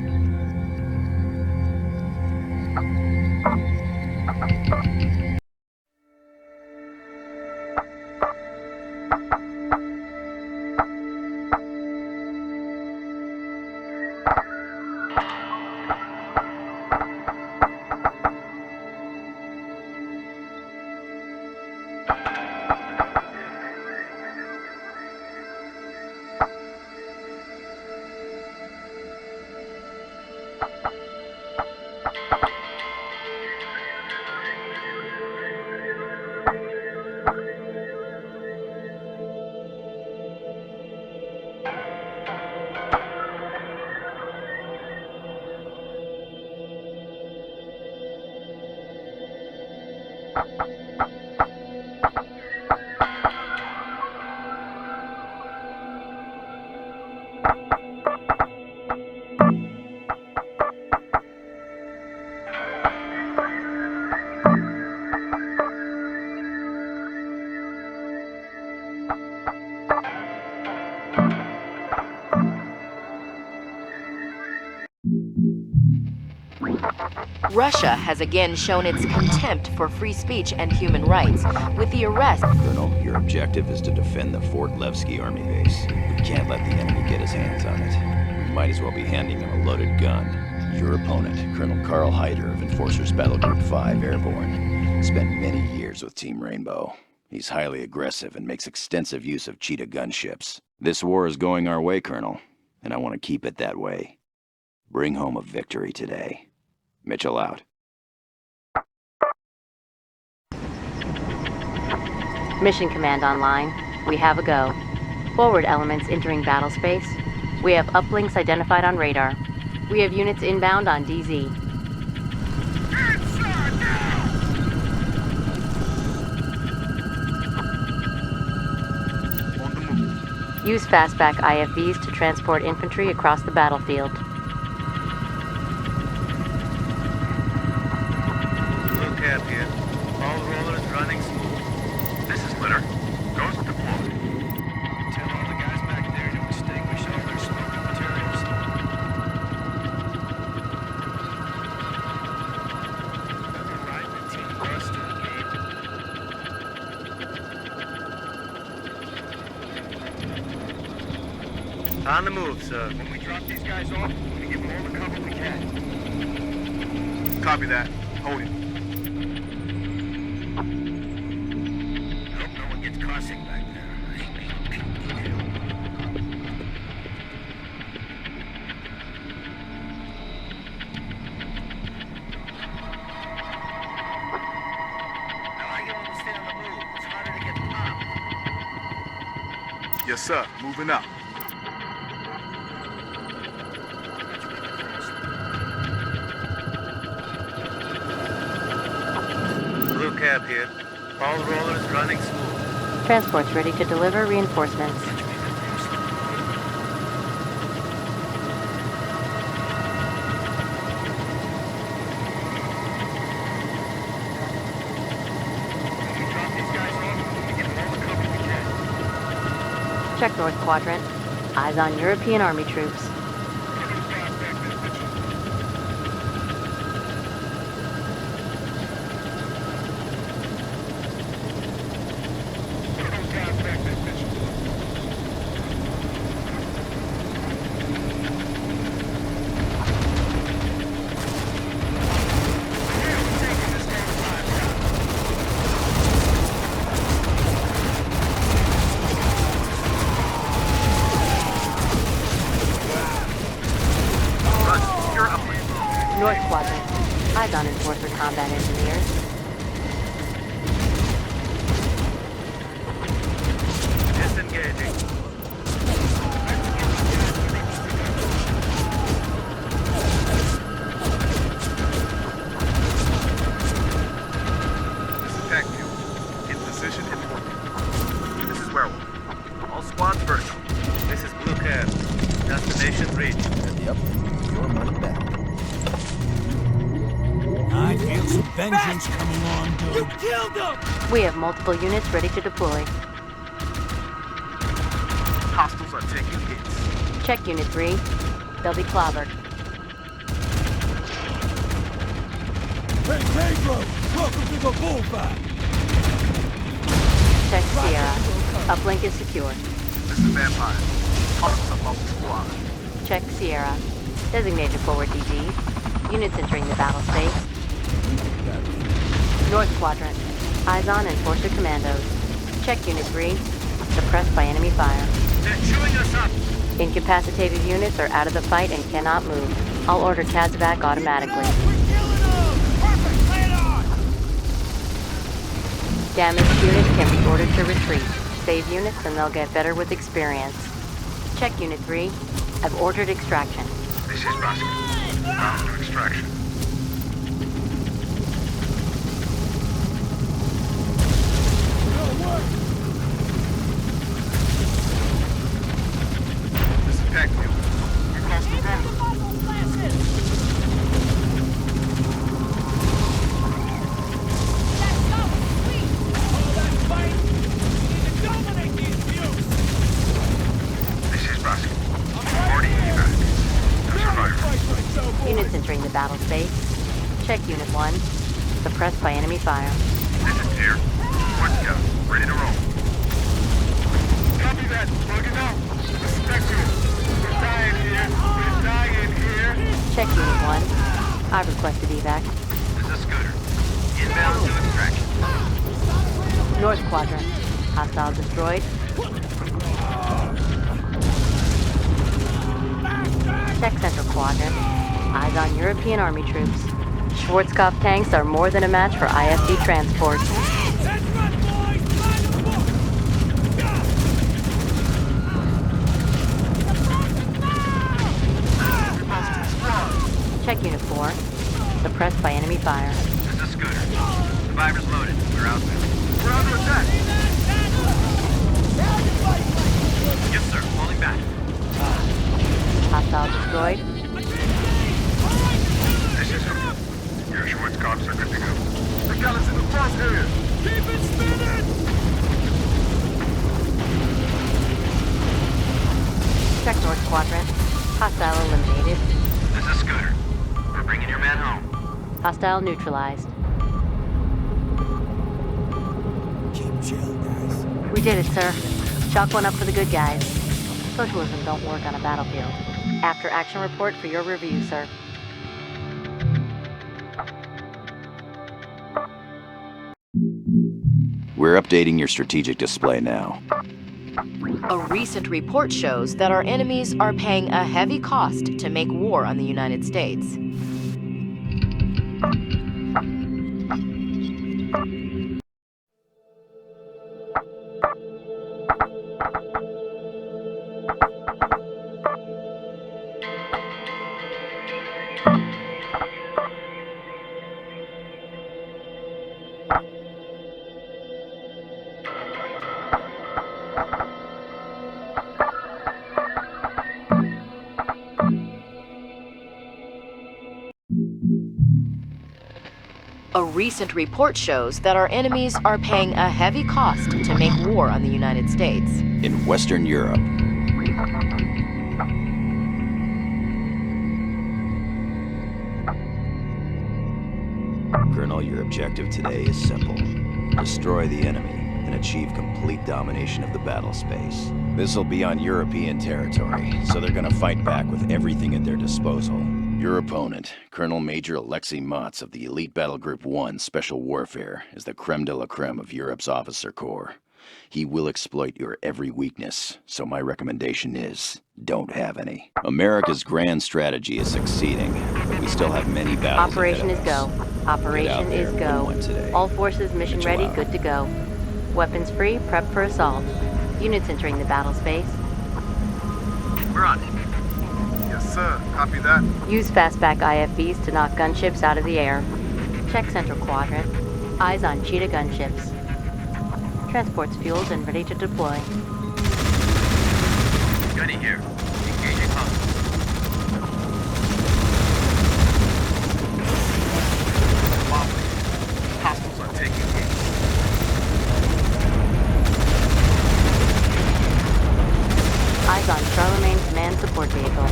Russia has again shown its contempt for free speech and human rights with the arrest. Colonel, your objective is to defend the Fort Levski Army base. We can't let the enemy get his hands on it. We might as well be handing him a loaded gun. Your opponent, Colonel Carl Hyder of Enforcers Battle Group 5 Airborne, spent many years with Team Rainbow. He's highly aggressive and makes extensive use of Cheetah gunships. This war is going our way, Colonel, and I want to keep it that way. Bring home a victory today. Mitchell out. Mission command online. We have a go. Forward elements entering battle space. We have uplinks identified on radar. We have units inbound on DZ. On the move. Use fastback IFVs to transport infantry across the battlefield. Blue cap here. All rollers running smooth. This is Litter. Goes deployed. Tell all the guys back there to extinguish all their smoking materials. Right, the team was to engage. On the move, sir. When we drop these guys off, we give them all the cover we can. Copy that. Hold it. Hope no one gets car sick back there. Now I get when we stay on the move. It's harder to get popped. Yes, sir. Moving up. Blue cap here. All rollers running smooth. Transports ready to deliver reinforcements. Check North Quadrant. Eyes on European Army troops. North Quadrant. Eyes on Enforcer combat engineers. Disengaging. This is Packview. In position and working. This is Werewolf. All squads vertical. This is Blue cap. Destination reached. Yep. Your money back. I feel some vengeance coming on, dude. You killed them! We have multiple units ready to deploy. Hostiles are taking hits. Check Unit 3. They'll be clobbered. Hey, Pedro! Welcome to the bullfight! Check Sierra. Uplink is secure. This is Vampire. Hostiles above the squad. Check Sierra. Designated forward DG. Units entering the battle space. North Quadrant. Eyes on Enforcer commandos. Check Unit 3. Suppressed by enemy fire. They're chewing us up. Incapacitated units are out of the fight and cannot move. I'll order CASEVAC automatically. We're killing them! Perfect! Lay it on! Damaged units can be ordered to retreat. Save units and they'll get better with experience. Check Unit 3. I've ordered extraction. This is Basket. Bound to extraction. This is Packview. We crossed the road. This is Basket. 40 evac. Units entering the battle space. Check Unit 1. Suppressed by enemy fire. This is Deer. One scout. Ready to roll. Copy that. Plug it out. Respect you. We're dying here. We're dying here. Check Unit 1. I've requested evac. This is Scooter. Inbound to extraction. North Quadrant. Hostile destroyed. Check Central Quadrant. Eyes on European Army troops. Schwarzkopf tanks are more than a match for IFV transports. Let's run, boys! Line of force! Check Unit 4. Suppressed by enemy fire. This is Scooter. Survivors loaded. We're out there. We're under attack! Yes, sir. Falling back. Hostile destroyed. This is Hooker. Your Schwarzkopfs are good to go. The gallant's in the cross area. Keep it spinning! Check North Quadrant. Hostile eliminated. This is Scooter. We're bringing your man home. Hostile neutralized. Keep chill, guys. We did it, sir. Chalk one up for the good guys. Socialism don't work on a battlefield. After action report for your review, sir. We're updating your strategic display now. A recent report shows that our enemies are paying a heavy cost to make war on the United States. A recent report shows that our enemies are paying a heavy cost to make war on the United States. In Western Europe, Colonel, your objective today is simple. Destroy the enemy and achieve complete domination of the battle space. This'll be on European territory, so they're gonna fight back with everything at their disposal. Your opponent, Colonel Major Alexei Motz of the Elite Battle Group 1 Special Warfare, is the creme de la creme of Europe's officer corps. He will exploit your every weakness, so my recommendation is, don't have any. America's grand strategy is succeeding, but we still have many battles Operation is ahead of go. us. Operation is go. All forces mission ready, good to go. Weapons free, prep for assault. Units entering the battle space. We're on it. Yes, sir. Copy that. Use fastback IFVs to knock gunships out of the air. Check central quadrant. Eyes on Cheetah gunships. Transport's fueled and ready to deploy. Gunny here. Engaging hostiles. Hostiles are taking aim. Eyes on Charlemagne's command support vehicle.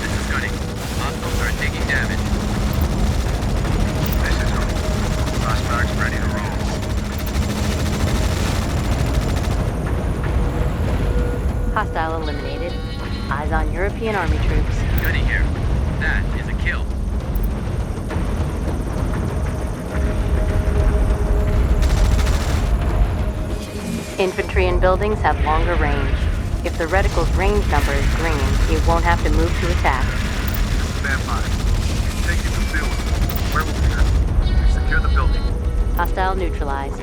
This is Gunny. Hostiles are taking damage. This is Hooker. Prospects ready to roll. Hostile eliminated. Eyes on European Army troops. Gunny here. That is a kill. Infantry in buildings have longer range. If the reticle's range number is green, it won't have to move to attack. Stand by. Take you to field. Where will we secure the building? Hostile neutralized.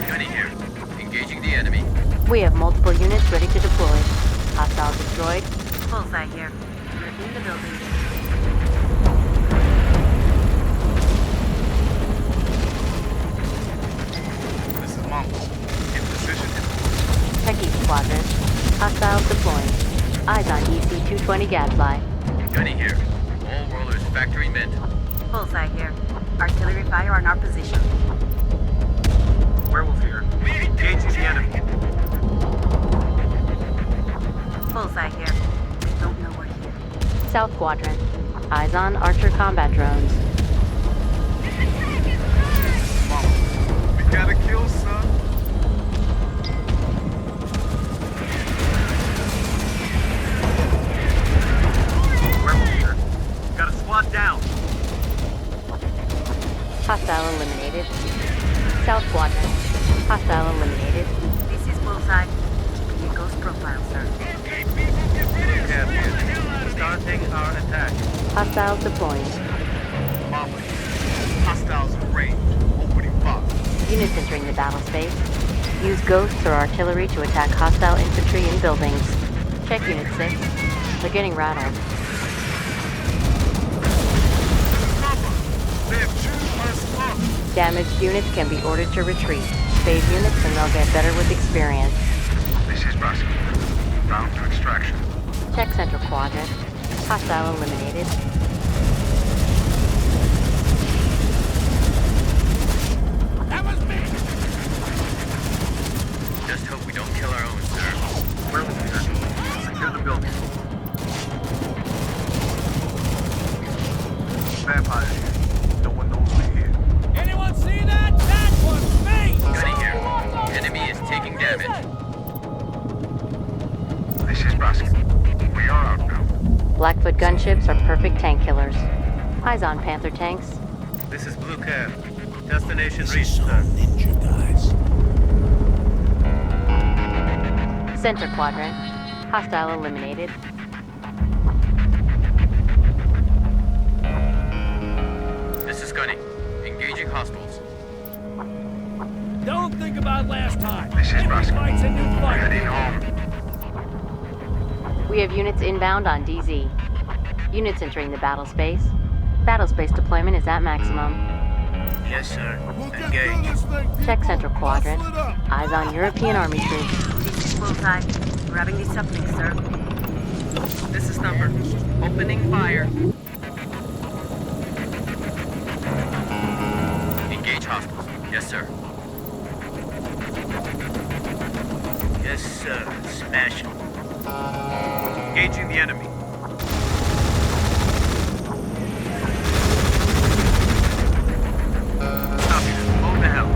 Gunny here. Engaging the enemy. We have multiple units ready to deploy. Hostile destroyed. Bullseye here. We're in the building. This is Mumble. In position. Check each quadrant. Hostiles deploying. Eyes on EC-220 Gadfly. Gunny here. All rollers factory mint. Bullseye here. Artillery fire on our position. Werewolf here. Engaging the enemy. Bullseye here. We don't know we're here. South quadrant. Eyes on Archer combat drones. Mumble. We gotta kill, son. Werewolf here. Got a squad down. Hostile eliminated. South quadrant. Hostile eliminated. This is Bullseye. profile, sir. Okay, people, get ready to smash the hell out of Starting our attack. Hostiles deploying. Bombing. Hostiles in range. Opening fire. Units entering the battle space. Use ghosts or artillery to attack hostile infantry in buildings. Check Unit 6. They're getting rattled. They have chewed us up. Damaged units can be ordered to retreat. Save units and they'll get better with experience. This is Brasky. Bound to extraction. Check Central Quadrant. Hostile eliminated. That was me! Just hope we don't kill our own, sir. We're over here. Secure the building. Vampires here. No one knows we're here. Anyone see that? That was me! Gunny here. Enemy is taking damage. This is Brasky. We are outbound. Blackfoot gunships are perfect tank killers. Eyes on Panther tanks. This is Blue Cab. Destination reached, sir. Ninja guys. Center Quadrant. Hostile eliminated. This is Gunny. Engaging hostiles. Don't think about last time. This is Every Brasky. fight's a new fight. Heading home. We have units inbound on DZ. Units entering the battle space. Battle space deployment is at maximum. Yes, sir. We'll get Engage. through this thing, people. Check Central Quadrant. Hustle it up. Eyes on European Army troops. This is Bullseye. Grabbing these uplink, sir. This is number. Opening fire. Engage hostiles. Yes, sir. Yes, sir. Smash them. Engaging the enemy. Copy that. Blow to hell.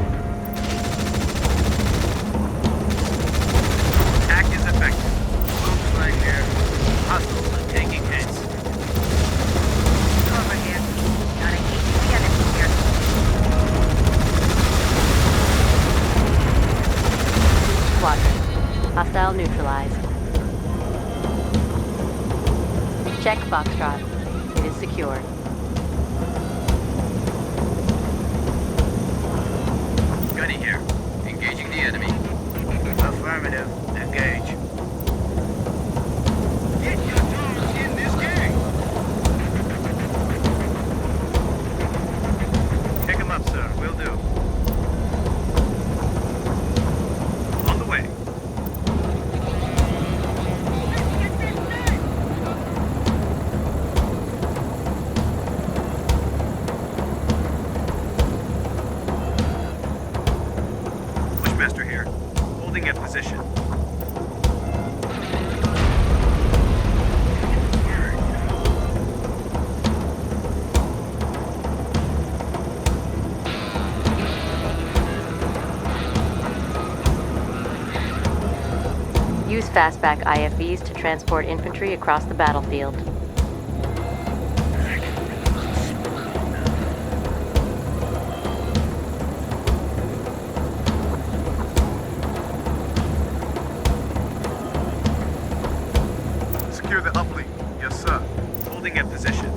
Attack is effective. Looks like here. Hostiles are taking hits. Over here. Not engaging the enemy here. Quadrant. Hostile neutralized. Check Foxtrot. It is secured. Gunny here. Engaging the enemy. Affirmative. Engage. Get your dogs in this game. Pick him up, sir. Will do. On the way. Pushmaster here. Holding at position. Use fastback IFVs to transport infantry across the battlefield. Secure the uplink. Yes, sir. Holding at position.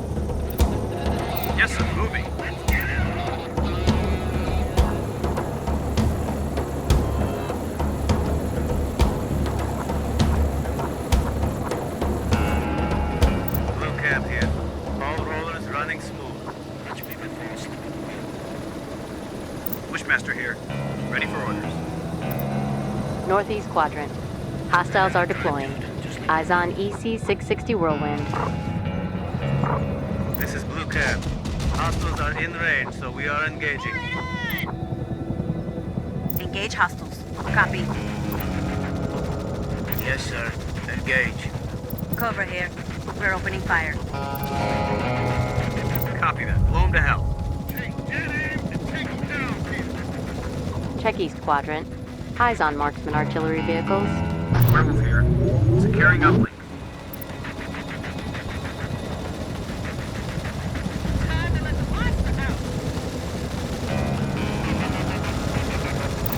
Yes, sir. Moving. Blue Cab here. All rollers running smooth. Much bigger fast. Bushmaster here. Ready for orders. Northeast Quadrant. Hostiles are deploying. Eyes on EC-660 Whirlwind. This is Blue Cab. Hostiles are in range, so we are engaging. Engage hostiles. Copy. Yes, sir. Engage. Cover here. We're opening fire. Copy that. Blow 'em to hell. Take dead aim and take them down, people. Check East Quadrant. Eyes on marksman artillery vehicles. Werewolf here. Securing uplink. Time to let the monster out.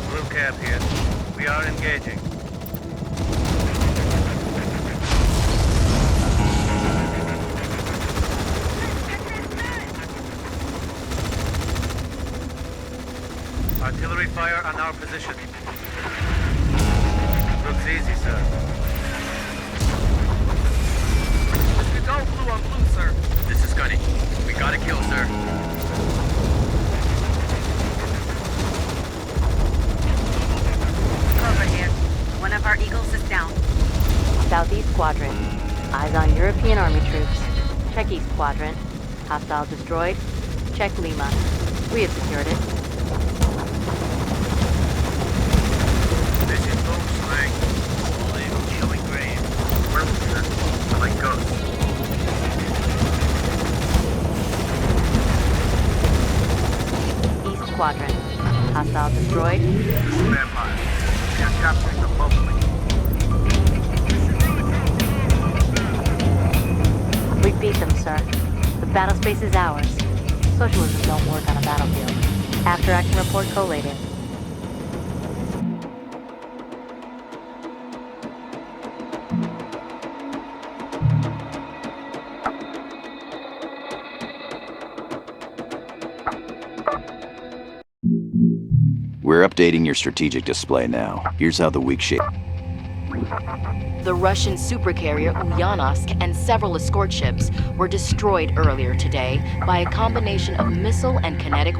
Blue Cab here. We are engaging. Artillery fire on our position. Looks easy, sir. It's all blue on blue, sir. This is Gunny. We got a kill, sir. Over here. One of our Eagles is down. Southeast Quadrant. Eyes on European Army troops. Check East Quadrant. Hostile destroyed. Check Lima. We have secured it. This is Boom Slang. Killing grave. Werewolf, sir. Like ghosts. East Quadrant. Hostile destroyed. Vampire. We are capturing the Bumblebee. We beat them, sir. The battle space is ours. Socialism don't work on a battlefield. After action report collated. We're updating your strategic display now. Here's how the weak shape. The Russian supercarrier Ulyanovsk and several escort ships were destroyed earlier today by a combination of missile and kinetic.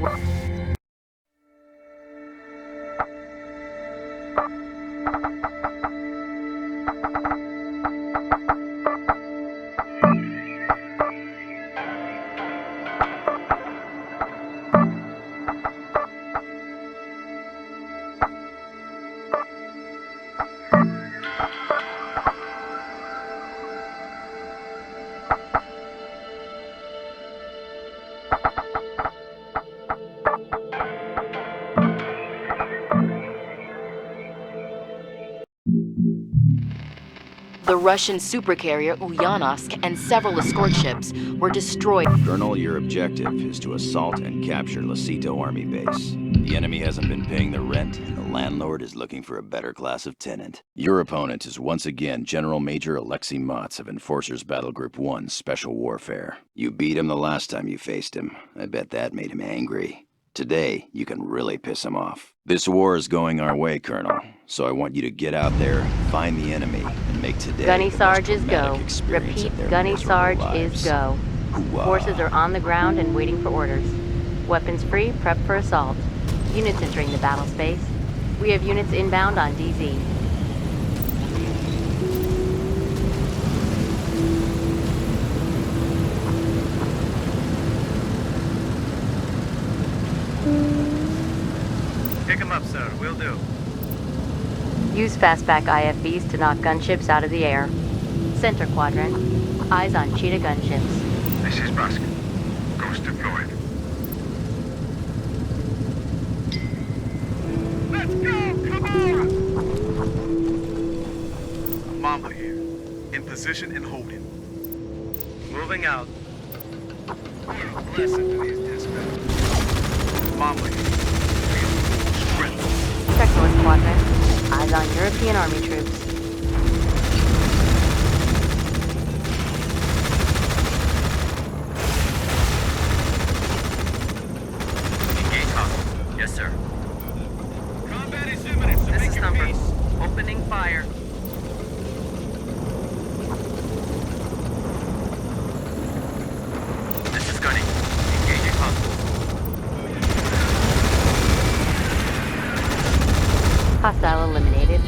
The Russian supercarrier Ulyanovsk and several escort ships were destroyed. Colonel, your objective is to assault and capture Lasito Army Base. The enemy hasn't been paying their rent, and the landlord is looking for a better class of tenant. Your opponent is once again General Major Alexei Motz of Enforcers Battle Group 1 Special Warfare. You beat him the last time you faced him. I bet that made him angry. Today, you can really piss him off. This war is going our way, Colonel. So I want you to get out there, find the enemy, and make today Gunny the Sarge most is traumatic go. experience Repeat, of their Gunny miserable Sarge lives. is go. Hoo-ah. Forces are on the ground and waiting for orders. Weapons free, prep for assault. Units entering the battle space. We have units inbound on DZ. Pick him up, sir. Will do. Use fastback IFVs to knock gunships out of the air. Center Quadrant. Eyes on Cheetah gunships. This is Basket. Ghost deployed. Let's go! Come on! Mamba here. In position and holding. Moving out. Listen to these dispatches. Mamba here. Sprint. Check North Quadrant. Eyes on European Army troops. Engage hostile. Yes, sir. Combat is imminent, so This make is your number. peace. Opening fire. This is Gunny. Engaging hostiles. Hostile eliminated.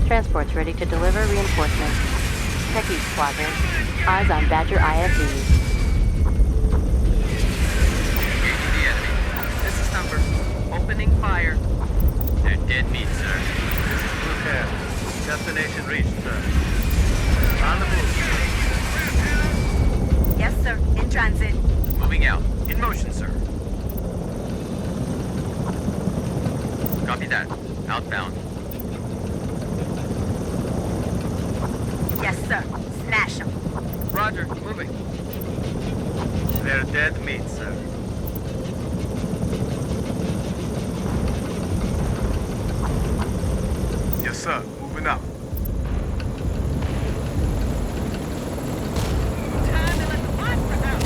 Transports ready to deliver reinforcements. Check East Quadrant. Eyes on Badger IFVs. Engaging the enemy. This is number. Opening fire. They're dead meat, sir. Blue Care. Destination reached, sir. On the move. Yes, sir. In transit. Moving out. In motion, sir. Copy that. Outbound. Yes, sir. Smash them. Roger, moving. They're dead meat, sir. Yes, sir. Moving out. Time to let the monster out.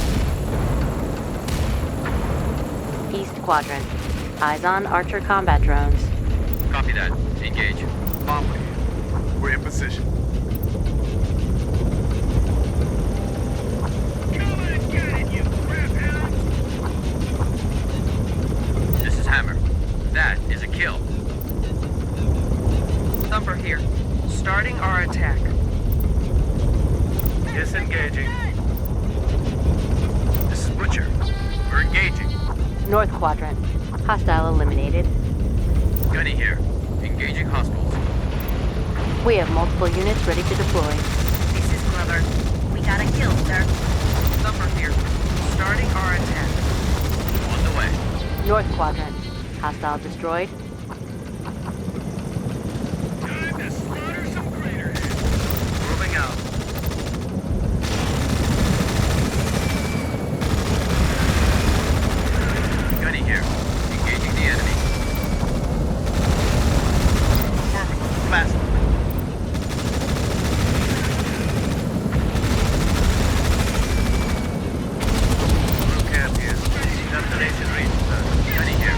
East Quadrant. Eyes on Archer combat drones. Copy that. Engage. Bombly. We're in position. Come and get it, you crap hound! This is Hammer. That is a kill. Thumper here. Starting our attack. Disengaging. This is Butcher. We're engaging. North quadrant. Hostile eliminated. Gunny here. Engaging hostiles. We have multiple units ready to deploy. This is Glover. We got a kill, sir. Thumper here. Starting our attack. On the way. North quadrant. Hostile destroyed. Time to slaughter some crater heads. Moving out. Gunny here. Engaging the enemy. Blast. Blue camp here. Destination reached, sir. Gunny here.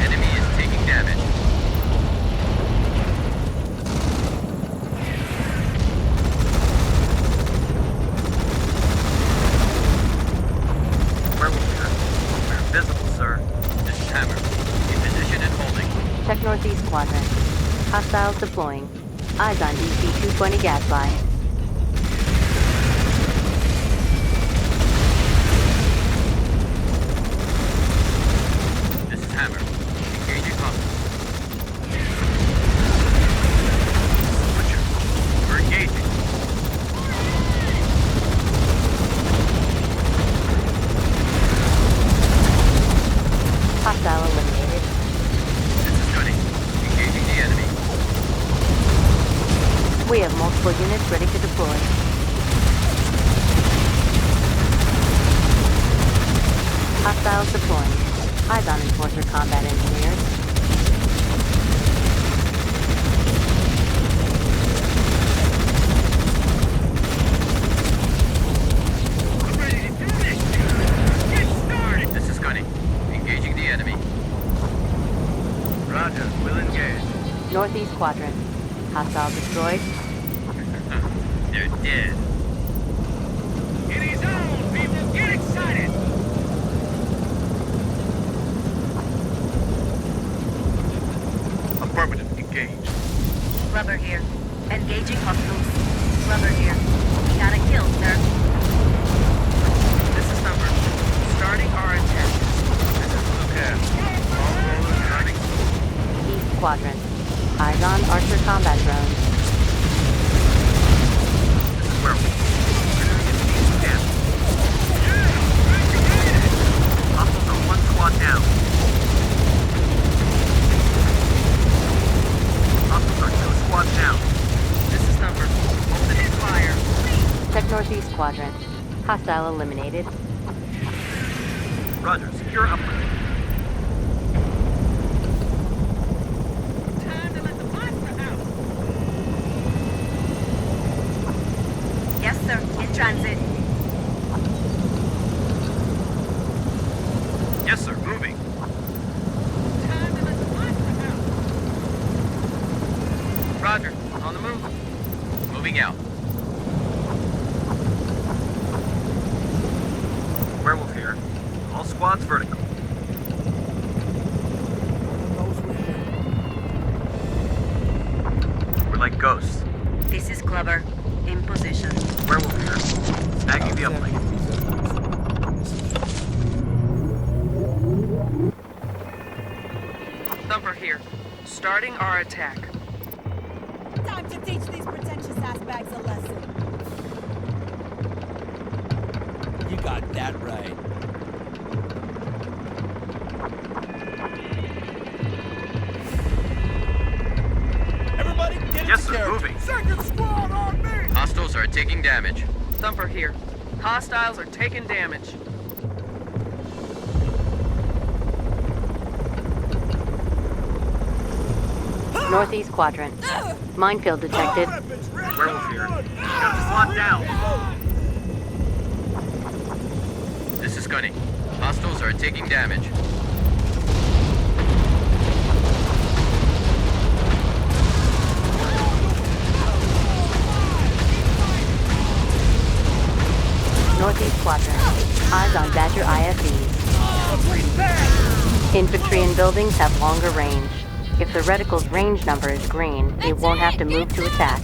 Enemy is taking damage. Where will we go? We're invisible, sir. This is Hammer. In position and holding. Check northeast quadrant. Hostiles deploying. Eyes on DC-220 gas line. This is Hammer. Engaging hostiles. Butcher. We're engaging. Hostile eliminated. This is Gunny. Engaging the enemy. We have multiple units ready to deploy. Hostiles deploying. Eyes on Enforcer combat engineers. Ready to do this! Get started! This is Gunny. Engaging the enemy. Roger. We'll engage. Northeast quadrant. Hostile destroyed. They're dead. It is on, people! Get excited! Affirmative. Engage. Rubber here. Engaging hostiles. Rubber here. We got a kill, sir. This is Thumper. Starting our attack. This is Blue camp. All rollers running. East quadrant. Eyes on Archer combat drones. This is where we're moving into East camp. Hostiles are one squad down. Hostiles are two squads down. This is Thumper. Open his fire. Check northeast quadrant. Hostile eliminated. Roger. Secure upper. Time to let the monster out! Yes, sir. In transit. Yes, sir. Moving. Time to let the monster out! Roger. On the move. Moving out. Werewolf here. All squads vertical. We're like ghosts. This is Glover. In position. Werewolf here. Snagging the uplink. Thumper here. Starting our attack. Time to teach these pretentious ass bags a lesson. You got that right. Everybody get Yes, into sir. character. Moving. Second squad on me! Hostiles are taking damage. Thumper here. Hostiles are taking damage. Northeast quadrant. Minefield detected. Werewolf here. Got a squad down. This is Gunny. Hostiles are taking damage. buildings have longer range. If the reticle's range number is green, it won't have to move to attack.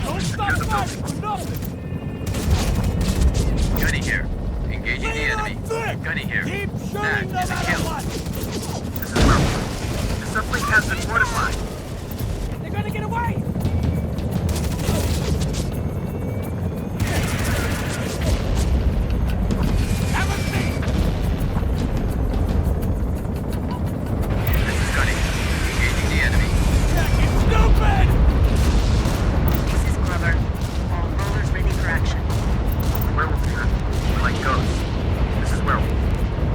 Don't stop fighting for nothing! Gunny here. Engaging the enemy. Gunny here. Keep That shooting no is a matter kill. what! This is Merle. The sublink has been fortified. They're gonna get away! Have a seat! This is Gunny. Engaging the enemy. Stupid! This is Glover. All rollers ready for action. Werewolf here. We're like ghosts. This is Werewolf.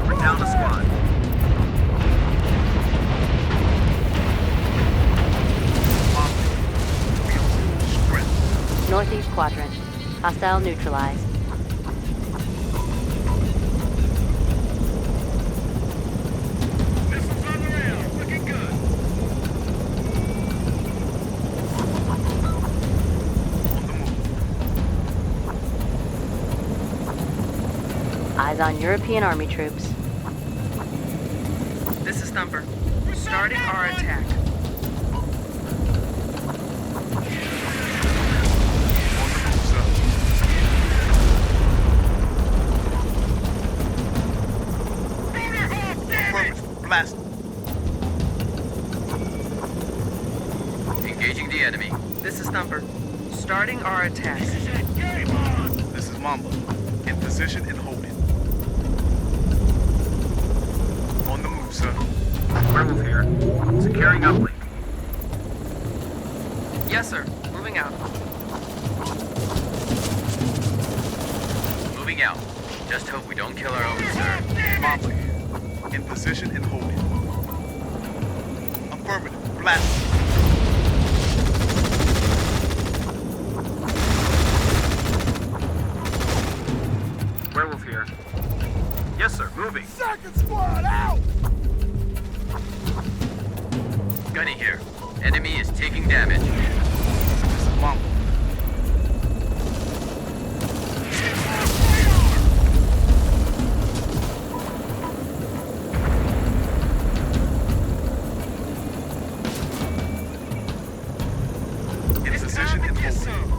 We're down a squad. Northeast quadrant. Hostile neutralized. Missiles on the rail. Looking good. On the move. Eyes on European army troops. This is Thumper. Starting our attack. Blast. Engaging the enemy. This is Thumper. Starting our attack. This is Mamba. In position and holding. On the move, sir. Werewolf here. Securing uplink. Yes, sir. Moving out. Moving out. Just hope we don't kill our own, sir. Mamba here. In position and holding. Affirmative. Blast. Werewolf here. Yes, sir. Moving. Second squad out! Gunny here. Enemy is taking damage. This is Mamba. In position and holding.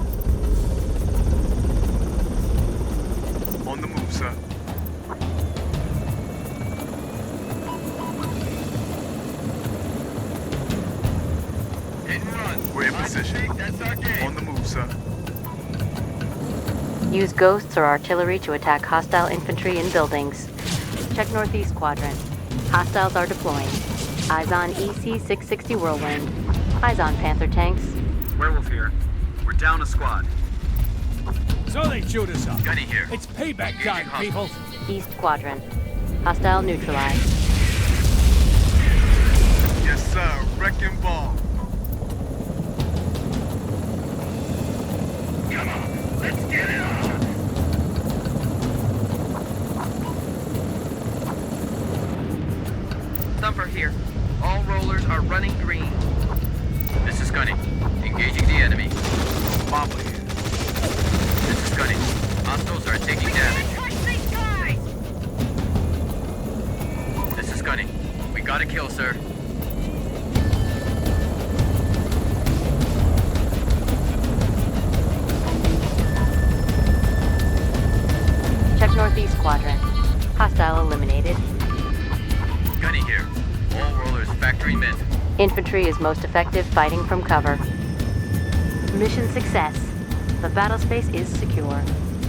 On the move, sir. We're in position. On the move, sir. Use ghosts or artillery to attack hostile infantry in buildings. Check Northeast quadrant. Hostiles are deploying. Eyes on EC-660 Whirlwind. Eyes on Panther tanks. Werewolf here. We're down a squad. So they chewed us up. Gunny here. It's payback time, people. East quadrant. Hostile neutralized. Yes, sir. Wrecking ball. Come on, let's get it on. Thumper here. All rollers are running green. This is Gunny. Engaging the enemy. Mamba here. This is Gunny. Hostiles are taking damage. Push these guys! This is Gunny. We got a kill, sir. Check Northeast quadrant. Hostile eliminated. Gunny here. All rollers factory men. Infantry is most effective fighting from cover. Mission success. The battle space is secure.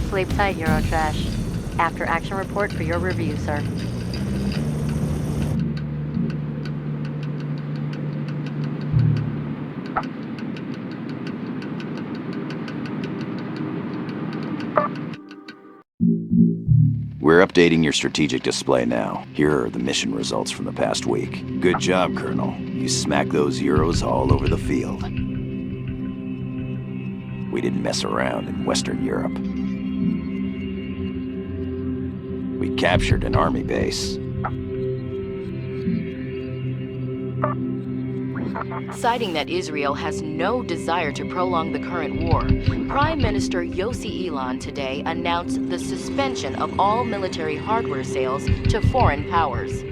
Sleep tight, Eurotrash. After action report for your review, sir. We're updating your strategic display now. Here are the mission results from the past week. Good job, Colonel. You smacked those Euros all over the field. We didn't mess around in Western Europe. We captured an army base. Citing that Israel has no desire to prolong the current war, Prime Minister Yossi Elon today announced the suspension of all military hardware sales to foreign powers.